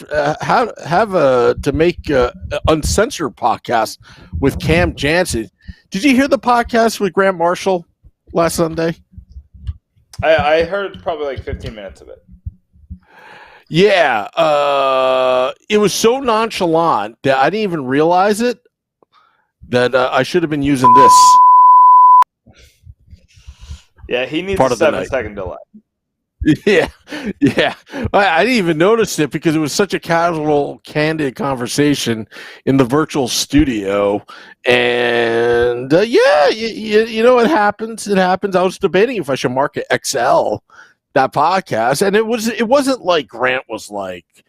to make an uncensored podcast with Cam Jansen. Did you hear the podcast with Grant Marshall last Sunday? I heard probably like 15 minutes of it. Yeah. It was so nonchalant that I didn't even realize it, that I should have been using this. Yeah, he needs a 7-second delay. Yeah. I didn't even notice it because it was such a casual, candid conversation in the virtual studio. And, it happens. It happens. I was debating if I should mark it XL, that podcast. And it wasn't like Grant was like,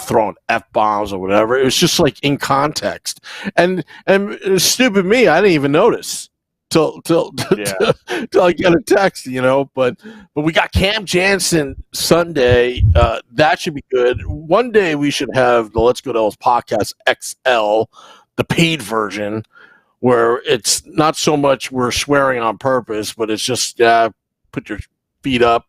throwing F-bombs or whatever. It was just like in context. And stupid me, I didn't even notice. Till I get a text, but we got Cam Jansen Sunday. That should be good. One day we should have the Let's Go Devils podcast XL, the paid version, where it's not so much we're swearing on purpose, but it's just put your feet up,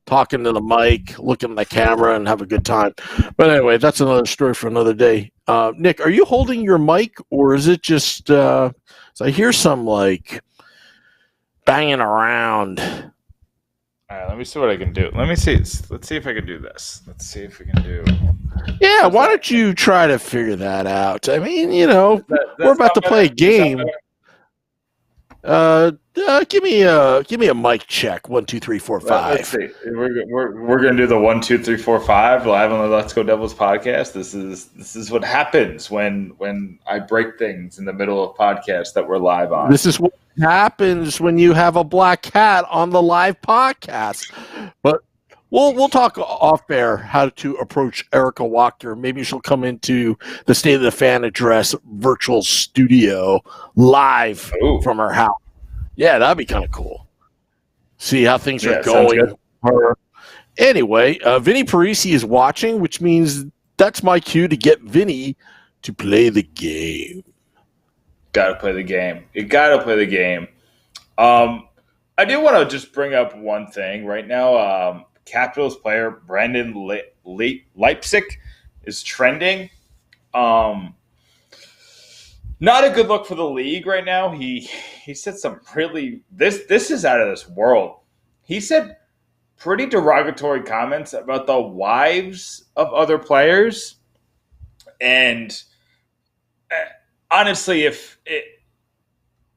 talking to the mic, looking at the camera, and have a good time. But anyway, that's another story for another day. Nick, are you holding your mic, or is it just? So I hear some like banging around. All right, let me see what I can do. Let's see if I can do this. Let's see if we can do. Yeah, why don't you try to figure that out? I mean, we're about to play a game. Give me a mic check. 1, 2, 3, 4, 5. Let's see. We're gonna do the 1, 2, 3, 4, 5 live on the Let's Go Devils podcast. This is what happens when I break things in the middle of podcasts that we're live on. This is what happens when you have a black cat on the live podcast. But we'll talk off air how to approach Erica Wachter. Maybe she'll come into the State of the Fan Address virtual studio live from her house. Yeah, that'd be kind of cool. See how things are going. Anyway, Vinny Parisi is watching, which means that's my cue to get Vinny to play the game. Gotta play the game. You gotta play the game. I do want to just bring up one thing right now. Capitals player Brandon Leipsic is trending. Not a good look for the league right now. He said some really this is out of this world. He said pretty derogatory comments about the wives of other players, and honestly,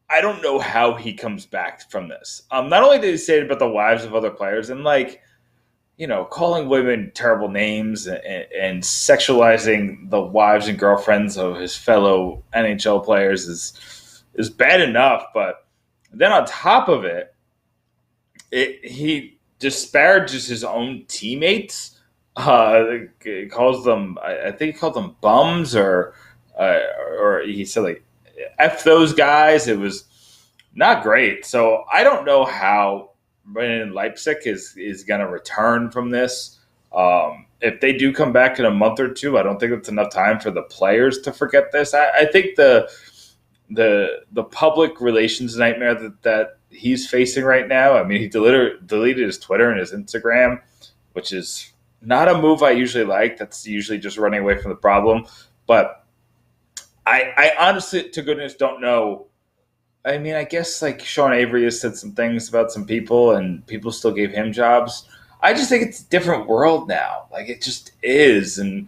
I don't know how he comes back from this. Not only did he say it about the wives of other players and calling women terrible names and sexualizing the wives and girlfriends of his fellow NHL players is bad enough. But then on top of it, he disparages his own teammates. He calls them, I think he called them bums, or he said like F those guys. It was not great. So I don't know how Brandon Leipsic is going to return from this. If they do come back in a month or two, I don't think it's enough time for the players to forget this. I think the public relations nightmare that he's facing right now. I mean, he deleted his Twitter and his Instagram, which is not a move I usually like. That's usually just running away from the problem. But I honestly, to goodness, don't know. I mean, I guess like Sean Avery has said some things about some people and people still gave him jobs. I just think it's a different world now. Like it just is. And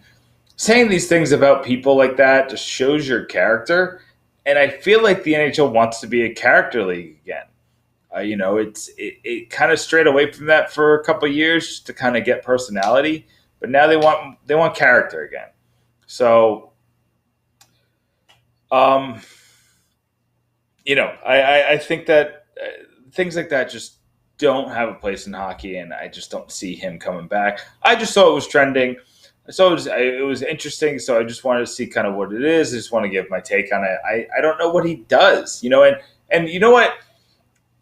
saying these things about people like that just shows your character. And I feel like the NHL wants to be a character league again. It kind of strayed away from that for a couple of years just to kind of get personality. But now they want character again. So, I think that things like that just don't have a place in hockey, and I just don't see him coming back. I just saw it was trending. So it was interesting, so I just wanted to see kind of what it is. I just want to give my take on it. I don't know what he does, and you know what?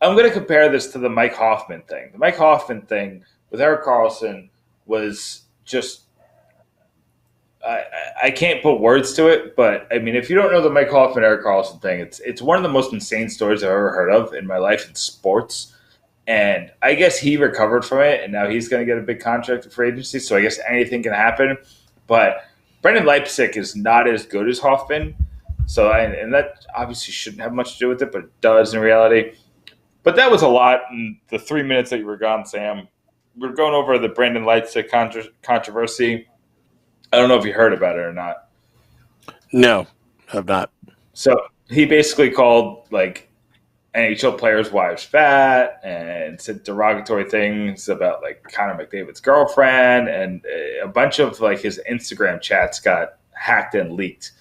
I'm going to compare this to the Mike Hoffman thing. The Mike Hoffman thing with Erik Karlsson was just I can't put words to it, but I mean, if you don't know the Mike Hoffman, Erik Karlsson thing, it's one of the most insane stories I've ever heard of in my life in sports. And I guess he recovered from it, and now he's going to get a big contract for agency. So I guess anything can happen. But Brandon Leipsic is not as good as Hoffman. So and that obviously shouldn't have much to do with it, but it does in reality. But that was a lot in the 3 minutes that you were gone, Sam. We're going over the Brandon Leipsic controversy. I don't know if you heard about it or not. No, I've not. So he basically called like NHL players' wives fat and said derogatory things about like Connor McDavid's girlfriend, and a bunch of like his Instagram chats got hacked and leaked.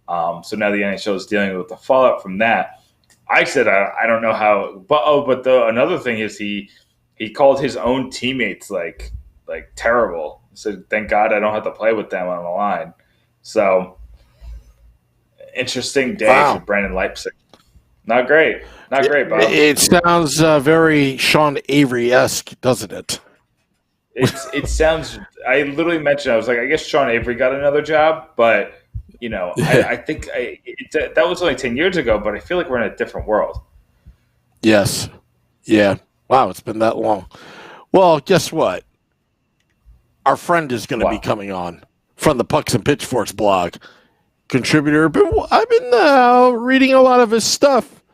So now the NHL is dealing with the fallout from that. I said I don't know how, but another thing is he called his own teammates like terrible. So thank God I don't have to play with them on the line. So interesting day for Brandon Leipsic. Not great, Bob. It sounds very Sean Avery-esque, doesn't it? It sounds. I literally mentioned. I was like, I guess Sean Avery got another job, but I think that was only 10 years ago. But I feel like we're in a different world. Yes. Yeah. Wow, it's been that long. Well, guess what? Our friend is going to be coming on from the Pucks and Pitchforks blog. Contributor. But I've been reading a lot of his stuff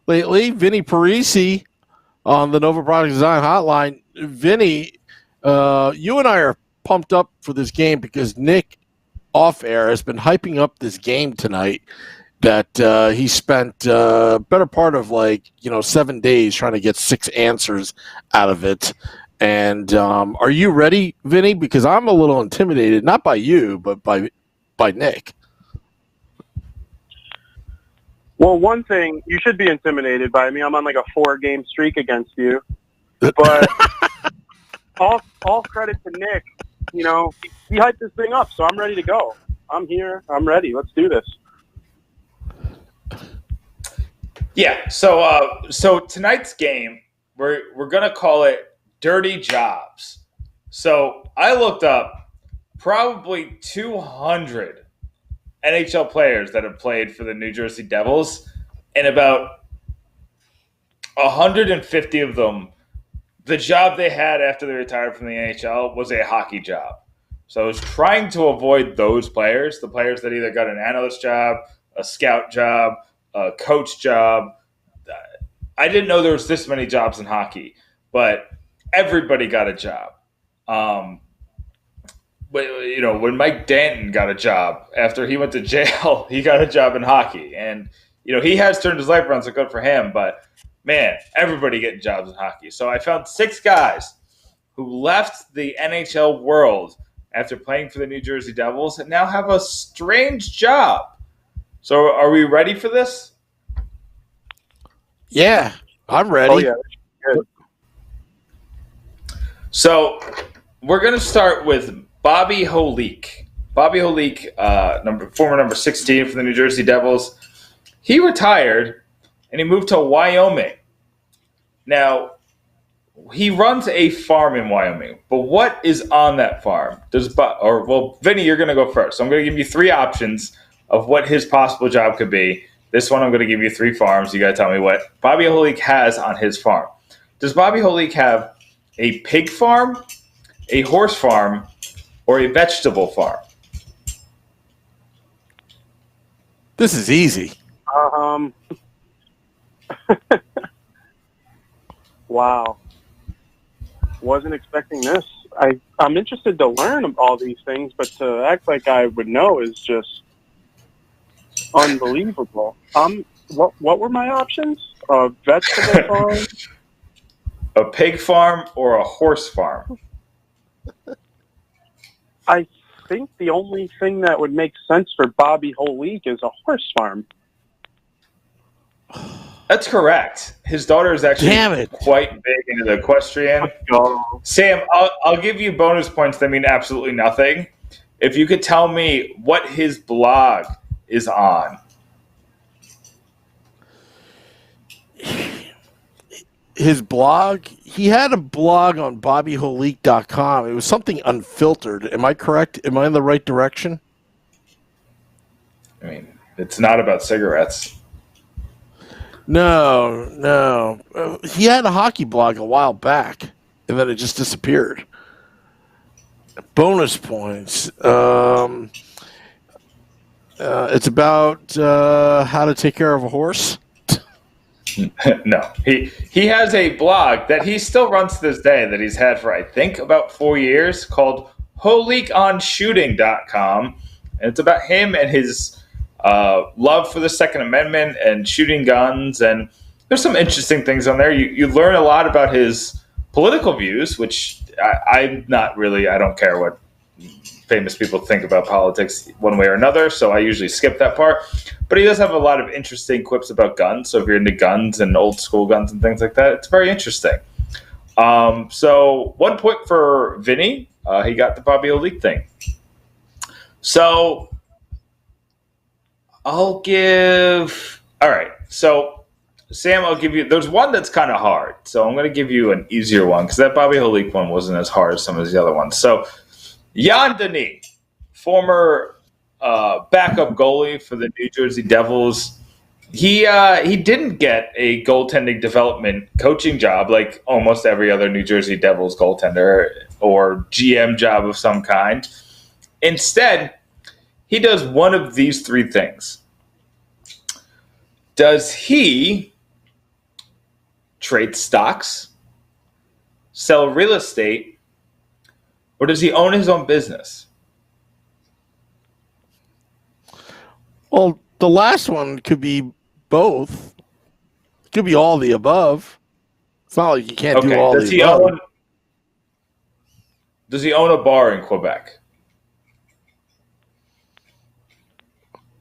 lately. Vinny Parisi on the Nova Product Design Hotline. Vinny, you and I are pumped up for this game because Nick off air has been hyping up this game tonight. that he spent better part of 7 days trying to get 6 answers out of it. And are you ready, Vinny? Because I'm a little intimidated, not by you, but by Nick. Well, one thing, you should be intimidated by me. I'm on like a 4-game streak against you. But all credit to Nick. You know, he hyped this thing up, so I'm ready to go. I'm here. I'm ready. Let's do this. Yeah. So tonight's game, we're gonna call it Dirty Jobs. So I looked up probably 200 NHL players that have played for the New Jersey Devils, and about 150 of them, the job they had after they retired from the NHL was a hockey job. So I was trying to avoid those players, the players that either got an analyst job, a scout job, a coach job. I didn't know there was this many jobs in hockey, but everybody got a job. When Mike Danton got a job after he went to jail, he got a job in hockey. And, he has turned his life around, so good for him. But, man, everybody getting jobs in hockey. So I found 6 guys who left the NHL world after playing for the New Jersey Devils and now have a strange job. So are we ready for this? Yeah, I'm ready. Oh, yeah. Good. So we're going to start with Bobby Holik. Bobby Holik, former number 16 for the New Jersey Devils. He retired and he moved to Wyoming. Now, he runs a farm in Wyoming, but what is on that farm? Vinny, you're going to go first. So I'm going to give you 3 options of what his possible job could be. This one, I'm going to give you 3 farms. You got to tell me what Bobby Holik has on his farm. Does Bobby Holik have a pig farm, a horse farm, or a vegetable farm? This is easy. Wow. Wasn't expecting this. I'm interested to learn all these things, but to act like I would know is just unbelievable. What were my options? A vegetable farm? A pig farm or a horse farm? I think the only thing that would make sense for Bobby Holik is a horse farm. That's correct. His daughter is actually quite big into the equestrian. Sam, I'll give you bonus points that mean absolutely nothing. If you could tell me what his blog is on. His blog? He had a blog on bobbyholik.com. It was something unfiltered. Am I correct? Am I in the right direction? I mean, it's not about cigarettes. No. He had a hockey blog a while back, and then it just disappeared. Bonus points. It's about how to take care of a horse. No. He has a blog that he still runs to this day that he's had for, I think, about 4 years called HolikOnShooting.com. And it's about him and his love for the Second Amendment and shooting guns, and there's some interesting things on there. You learn a lot about his political views, which I'm not really. I don't care what famous people think about politics one way or another, so I usually skip that part. But he does have a lot of interesting quips about guns. So if you're into guns and old school guns and things like that, it's very interesting. So 1 point for Vinny. He got the Bobby Holik thing. So I'll give. All right. So, Sam, I'll give you. There's one that's kind of hard. So I'm going to give you an easier one because that Bobby Holik one wasn't as hard as some of the other ones. So, Jan Denis, former backup goalie for the New Jersey Devils. He didn't get a goaltending development coaching job like almost every other New Jersey Devils goaltender or GM job of some kind. Instead, he does one of these 3 things. Does he trade stocks, sell real estate, or does he own his own business? Well, the last one could be both. It could be all the above. It's not like you can't do all the above. Does he own a bar in Quebec?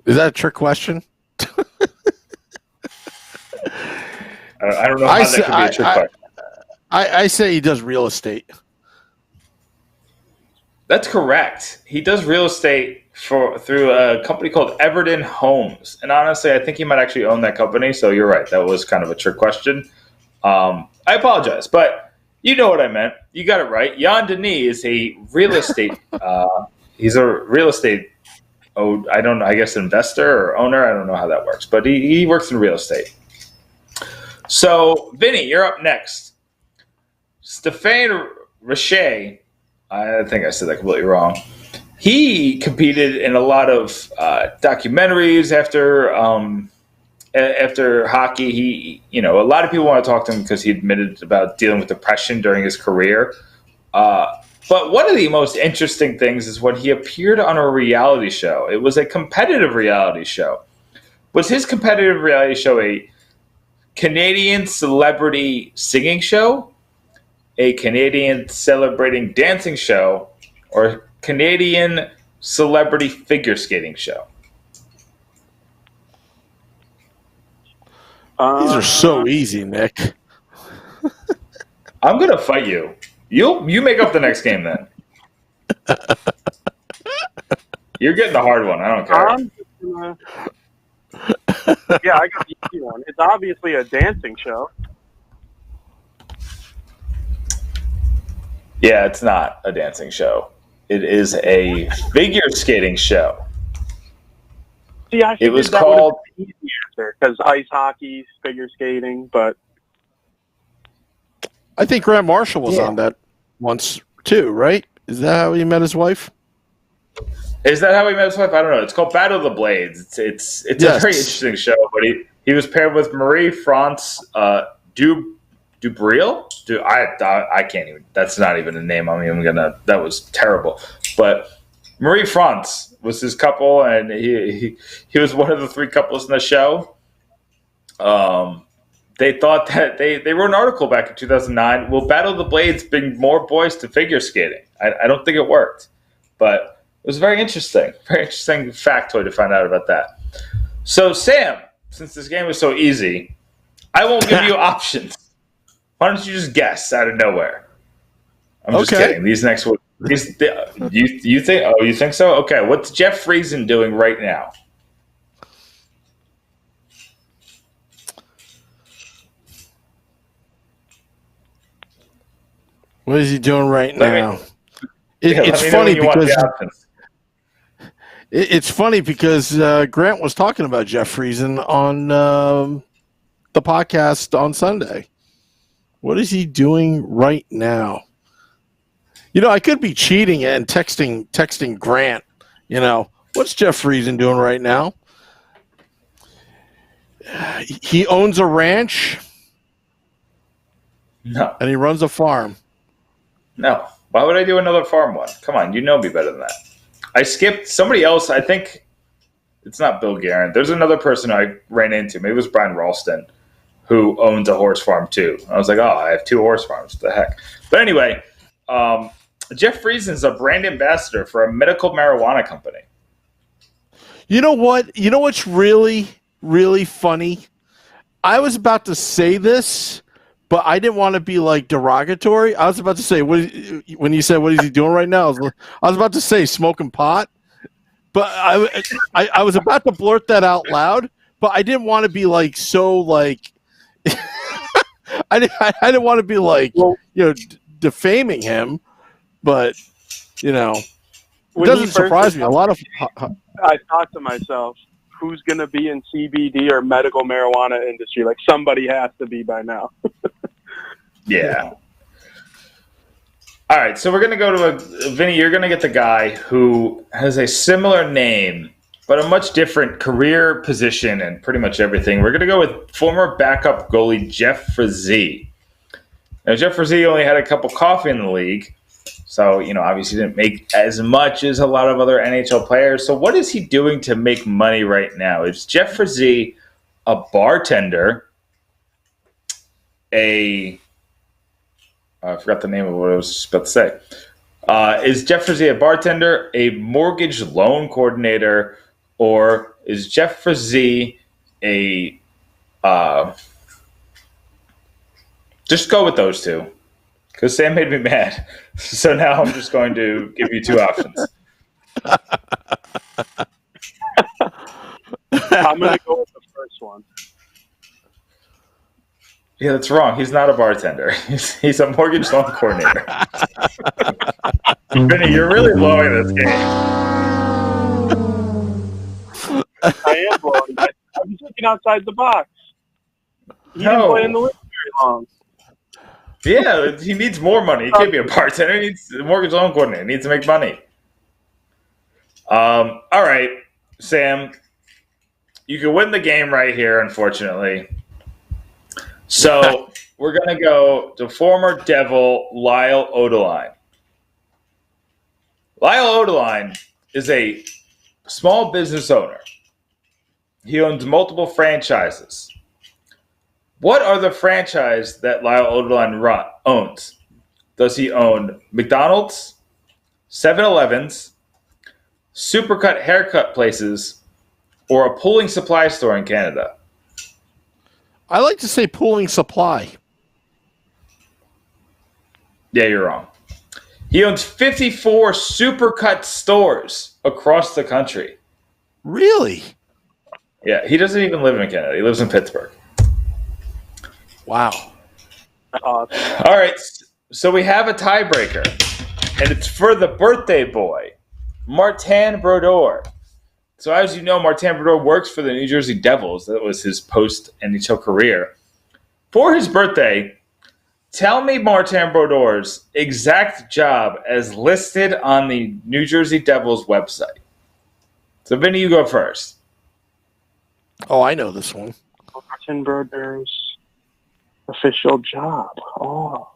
Is that a trick question? I don't know how that could be a trick question. I say he does real estate. That's correct. He does real estate through a company called Everton Homes. And honestly, I think he might actually own that company. So you're right. That was kind of a trick question. I apologize, but you know what I meant. You got it right. Jan Denis is a real estate. He's a real estate. I don't know. I guess investor or owner. I don't know how that works, but he works in real estate. So Vinny, you're up next. Stéphane Richer. I think I said that completely wrong. He competed in a lot of documentaries after hockey. He, a lot of people want to talk to him because he admitted about dealing with depression during his career. But one of the most interesting things is when he appeared on a reality show. It was a competitive reality show. Was his competitive reality show a Canadian celebrity singing show, a Canadian celebrating dancing show, or a Canadian celebrity figure skating show? These are so easy, Nick. I'm going to fight you. You make up the next game then. You're getting the hard one. I don't care. Yeah, I got the easy one. It's obviously a dancing show. Yeah, it's not a dancing show. It is a figure skating show. See, I it was that called the easy answer because ice hockey, figure skating, but I think Grant Marshall was on that once too, right? Is that how he met his wife? Is that how he met his wife? I don't know. It's called Battle of the Blades. It's a very interesting show. But he was paired with Marie-France Dubreuil. I can't even. That's not even a name. I'm even gonna. That was terrible. But Marie-France was his couple, and he was one of the three couples in the show. They thought that they wrote an article back in 2009. Will Battle of the Blades bring more boys to figure skating? I don't think it worked, but it was very interesting factoid to find out about that. So Sam, since this game is so easy, I won't give you options. Why don't you just guess out of nowhere? I'm just kidding. These next ones. You think? Oh, you think so? Okay. What's Jeff Friesen doing right now? What is he doing right now? It's funny because Grant was talking about Jeff Friesen on the podcast on Sunday. What is he doing right now? I could be cheating and texting Grant. What's Jeff Friesen doing right now? He owns a ranch. No. And he runs a farm. No. Why would I do another farm one? Come on, you know me better than that. I skipped somebody else. I think it's not Bill Guerin. There's another person I ran into. Maybe it was Brian Ralston, who owns a horse farm too. I was like, I have 2 horse farms. What the heck? But anyway, Jeff Friesen is a brand ambassador for a medical marijuana company. You know what? You know what's really, really funny? I was about to say this, but I didn't want to be derogatory. I was about to say, when you said, what is he doing right now? I was about to say smoking pot, but I was about to blurt that out loud, but I didn't want to be I didn't want to be defaming him, but it doesn't surprise me. A lot of I thought to myself, who's going to be in CBD or medical marijuana industry? Somebody has to be by now. Yeah. All right, so we're going to go to Vinny, you're going to get the guy who has a similar name, but a much different career position and pretty much everything. We're going to go with former backup goalie Jeff Friesen. Now, Jeff Friesen only had a cup of coffee in the league, So, obviously didn't make as much as a lot of other NHL players. So what is he doing to make money right now? Is Jeff Frazee a bartender, I forgot the name of what I was about to say. Is Jeff Frazee a bartender, a mortgage loan coordinator, or is Jeff Frazee a just go with those two? Because Sam made me mad. So now I'm just going to give you two options. I'm going to go with the first one. Yeah, that's wrong. He's not a bartender. He's a mortgage loan coordinator. Vinny, you're really blowing this game. I am blowing. I'm thinking outside the box. He didn't play in the league very long. Yeah, he needs more money. He can't be a bartender. He needs a mortgage loan coordinator. He needs to make money. All right, Sam. You can win the game right here, unfortunately. So we're going to go to former Devil Lyle Odeline. Lyle Odeline is a small business owner. He owns multiple franchises. What are the franchise that Lyle Odeline owns? Does he own McDonald's, 7-Elevens, Supercut haircut places, or a pooling supply store in Canada? I like to say pooling supply. Yeah, you're wrong. He owns 54 Supercut stores across the country. Really? Yeah, he doesn't even live in Canada. He lives in Pittsburgh. Wow. All right, so we have a tiebreaker, and it's for the birthday boy, Martin Brodeur. So as you know, Martin Brodeur works for the New Jersey Devils. That was his post-NHL career. For his birthday, tell me Martin Brodeur's exact job as listed on the New Jersey Devils website. So, Vinny, you go first. Oh, I know this one. Martin Brodeur's official job. Oh.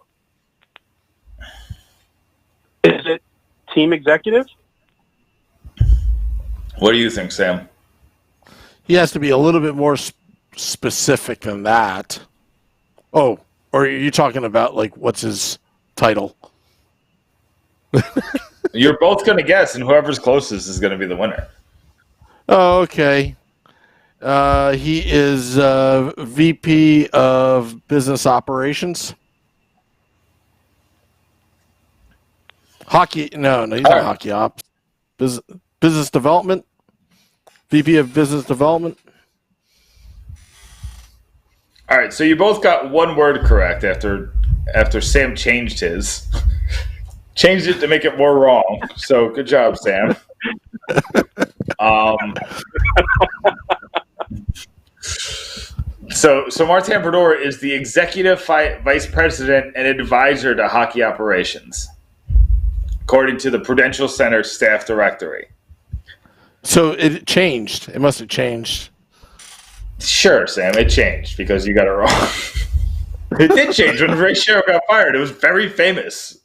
Is it team executive? What do you think, Sam? He has to be a little bit more specific than that. Oh, or are you talking about, like, what's his title? You're both going to guess, and whoever's closest is going to be the winner. Oh, okay. He is VP of Business Operations. Hockey? No, he's not hockey ops. Business Development. VP of Business Development. All right, so you both got one word correct after Sam changed his. Changed it to make it more wrong. So good job, Sam. So Martin Brodeur is the executive vice president and advisor to hockey operations, according to the Prudential Center staff directory. So it changed. It must have changed. Sure, Sam, it changed because you got it wrong. It did change when Ray Shero got fired. It was very famous.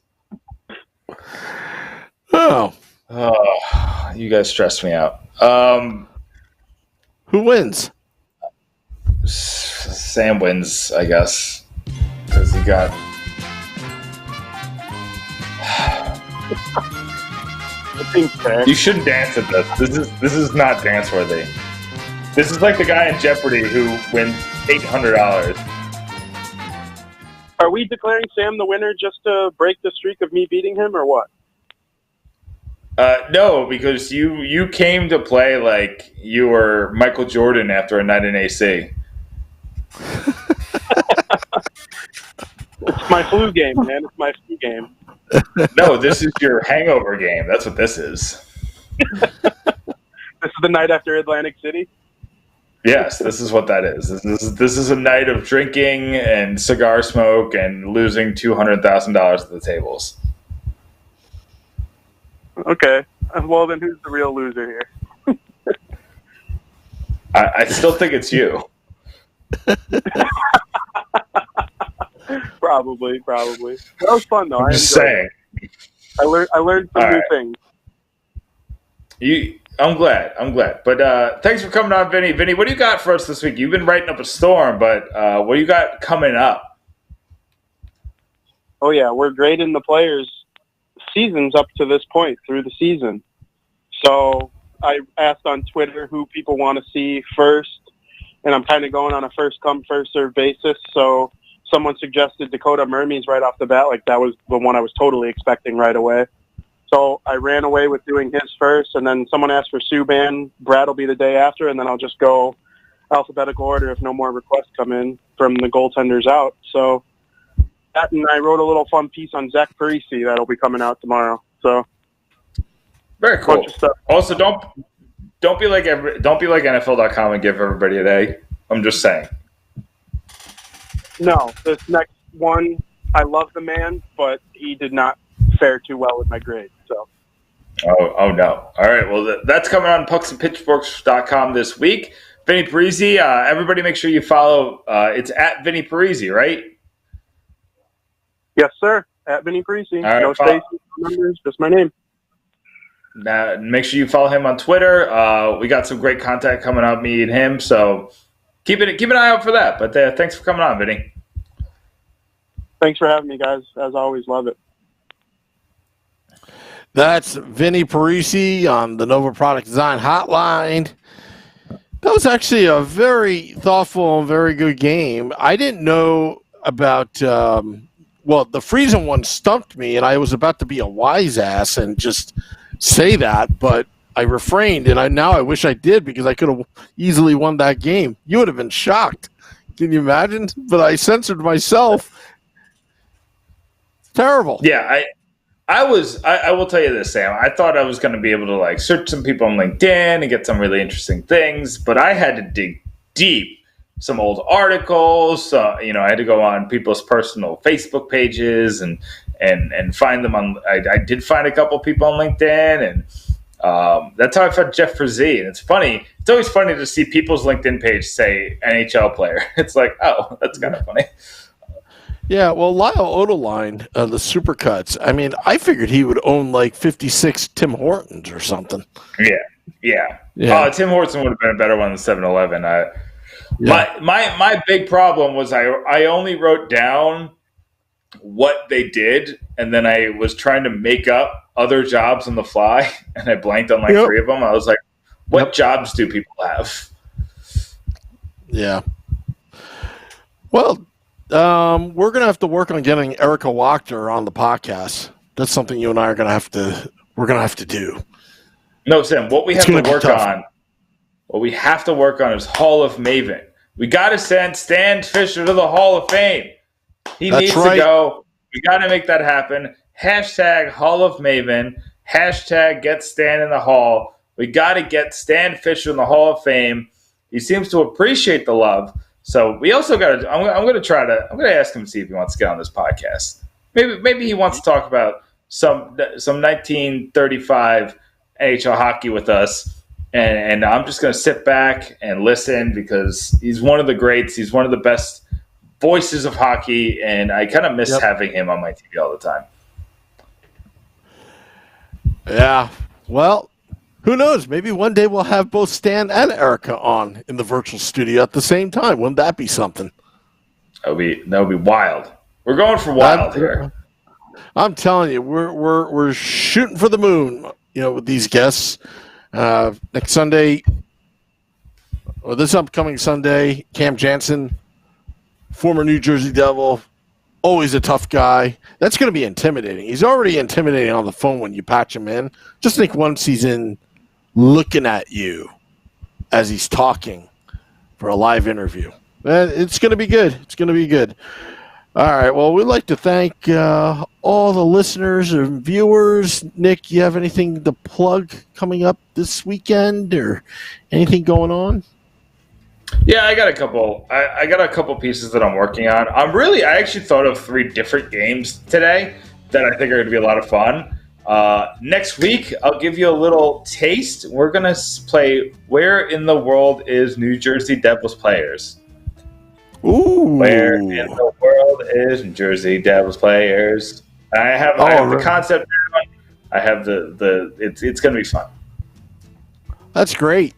Oh, you guys stressed me out. who wins? Sam wins, I guess, because he got. I think fair. You shouldn't dance at this. This is not dance worthy. This is like the guy in Jeopardy who wins $800. Are we declaring Sam the winner just to break the streak of me beating him, or what? No, because you came to play like you were Michael Jordan after a night in AC. It's my flu game, man. It's my flu game. No, this is your hangover game. That's what this is. This is the night after Atlantic City? Yes, this is what that is. This is a night of drinking and cigar smoke and losing $200,000 at the tables. Okay. Well, then who's the real loser here? I still think it's you. Probably. That was fun, though. I'm just saying. I learned some All new right. things. I'm glad. But thanks for coming on, Vinny. Vinny, what do you got for us this week? You've been writing up a storm, but what do you got coming up? Oh yeah, we're grading the players' seasons up to this point through the season. So I asked on Twitter who people want to see first, and I'm kind of going on a first come first serve basis. So someone suggested Dakota Mermies right off the bat, like that was the one I was totally expecting right away. So I ran away with doing his first, and then someone asked for Subban. Brad will be the day after, and then I'll just go alphabetical order if no more requests come in from the goaltenders out. So that, and I wrote a little fun piece on Zach Parise that'll be coming out tomorrow. So Very cool. bunch of stuff. Also, don't be like NFL.com and give everybody an A. I'm just saying. No, this next one, I love the man, but he did not fare too well with my grade. So. Oh no. All right. Well, that's coming on pucksandpitchforks.com this week. Vinny Parise, everybody make sure you follow. It's at Vinny Parise, right? Yes, sir. At Vinny Parise. Right, no spaces, no numbers, just my name. Now, make sure you follow him on Twitter. We got some great content coming up, me and him. So keep an eye out for that. But thanks for coming on, Vinny. Thanks for having me, guys. As always, love it. That's Vinny Parise on the Nova Product Design Hotline. That was actually a very thoughtful and very good game. I didn't know about, the Friesen one stumped me, and I was about to be a wise ass and just say that, but I refrained, and now I wish I did because I could have easily won that game. You would have been shocked. Can you imagine? But I censored myself. It's terrible. Yeah, I will tell you this, Sam. I thought I was going to be able to search some people on LinkedIn and get some really interesting things, but I had to dig deep. Some old articles, I had to go on people's personal Facebook pages and find them on. I did find a couple people on LinkedIn, and that's how I found Jeff Frazee. And it's funny. It's always funny to see people's LinkedIn page say NHL player. It's like, oh, that's kind of funny. Yeah, well, Lyle Odeline, the Supercuts, I mean, I figured he would own 56 Tim Hortons or something. Yeah. Tim Hortons would have been a better one than 7-Eleven. My big problem was I only wrote down what they did, and then I was trying to make up other jobs on the fly, and I blanked on 3 of them. I was like, what jobs do people have? Yeah. Well, we're going to have to work on getting Erica Wachter on the podcast. That's something you and I are going to have to do. No, Sam, what we have to work on is Hall of Maven. We got to send Stan Fisher to the Hall of Fame. He needs to go. We got to make that happen. Hashtag Hall of Maven. Hashtag get Stan in the Hall. We got to get Stan Fisher in the Hall of Fame. He seems to appreciate the love. So we also got to. I'm going to ask him to see if he wants to get on this podcast. Maybe he wants to talk about some 1935 NHL hockey with us, and I'm just going to sit back and listen because he's one of the greats. He's one of the best voices of hockey, and I kind of miss having him on my TV all the time. Yeah. Well, who knows? Maybe one day we'll have both Stan and Erica on in the virtual studio at the same time. Wouldn't that be something? That would be wild. We're going for wild here. I'm telling you, we're shooting for the moon. With these guests. Next Sunday, or this upcoming Sunday, Cam Jansen, former New Jersey Devil, always a tough guy. That's going to be intimidating. He's already intimidating on the phone when you patch him in. Just think once he's in looking at you as he's talking for a live interview. It's going to be good. It's going to be good. All right. Well, we'd like to thank all the listeners and viewers. Nick, you have anything to plug coming up this weekend or anything going on? Yeah, I got a couple. I got a couple pieces that I'm working on. I actually thought of 3 different games today that I think are going to be a lot of fun. Next week, I'll give you a little taste. We're going to play Where in the World is New Jersey Devils Players? Ooh. Where in the world is New Jersey Devils Players? I have the concept down. I have it's going to be fun. That's great.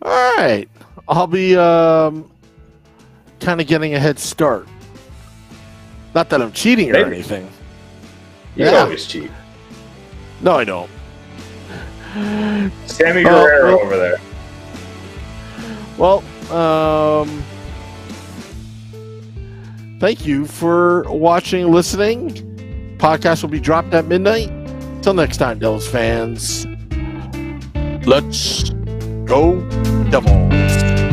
All right. I'll be kind of getting a head start. Not that I'm cheating or Maybe. anything. You Yeah. always cheat. No, I don't. Sammy Guerrero over there. Well, thank you for watching and listening. Podcast will be dropped at midnight. Till next time, Devils fans. Let's go, Devils.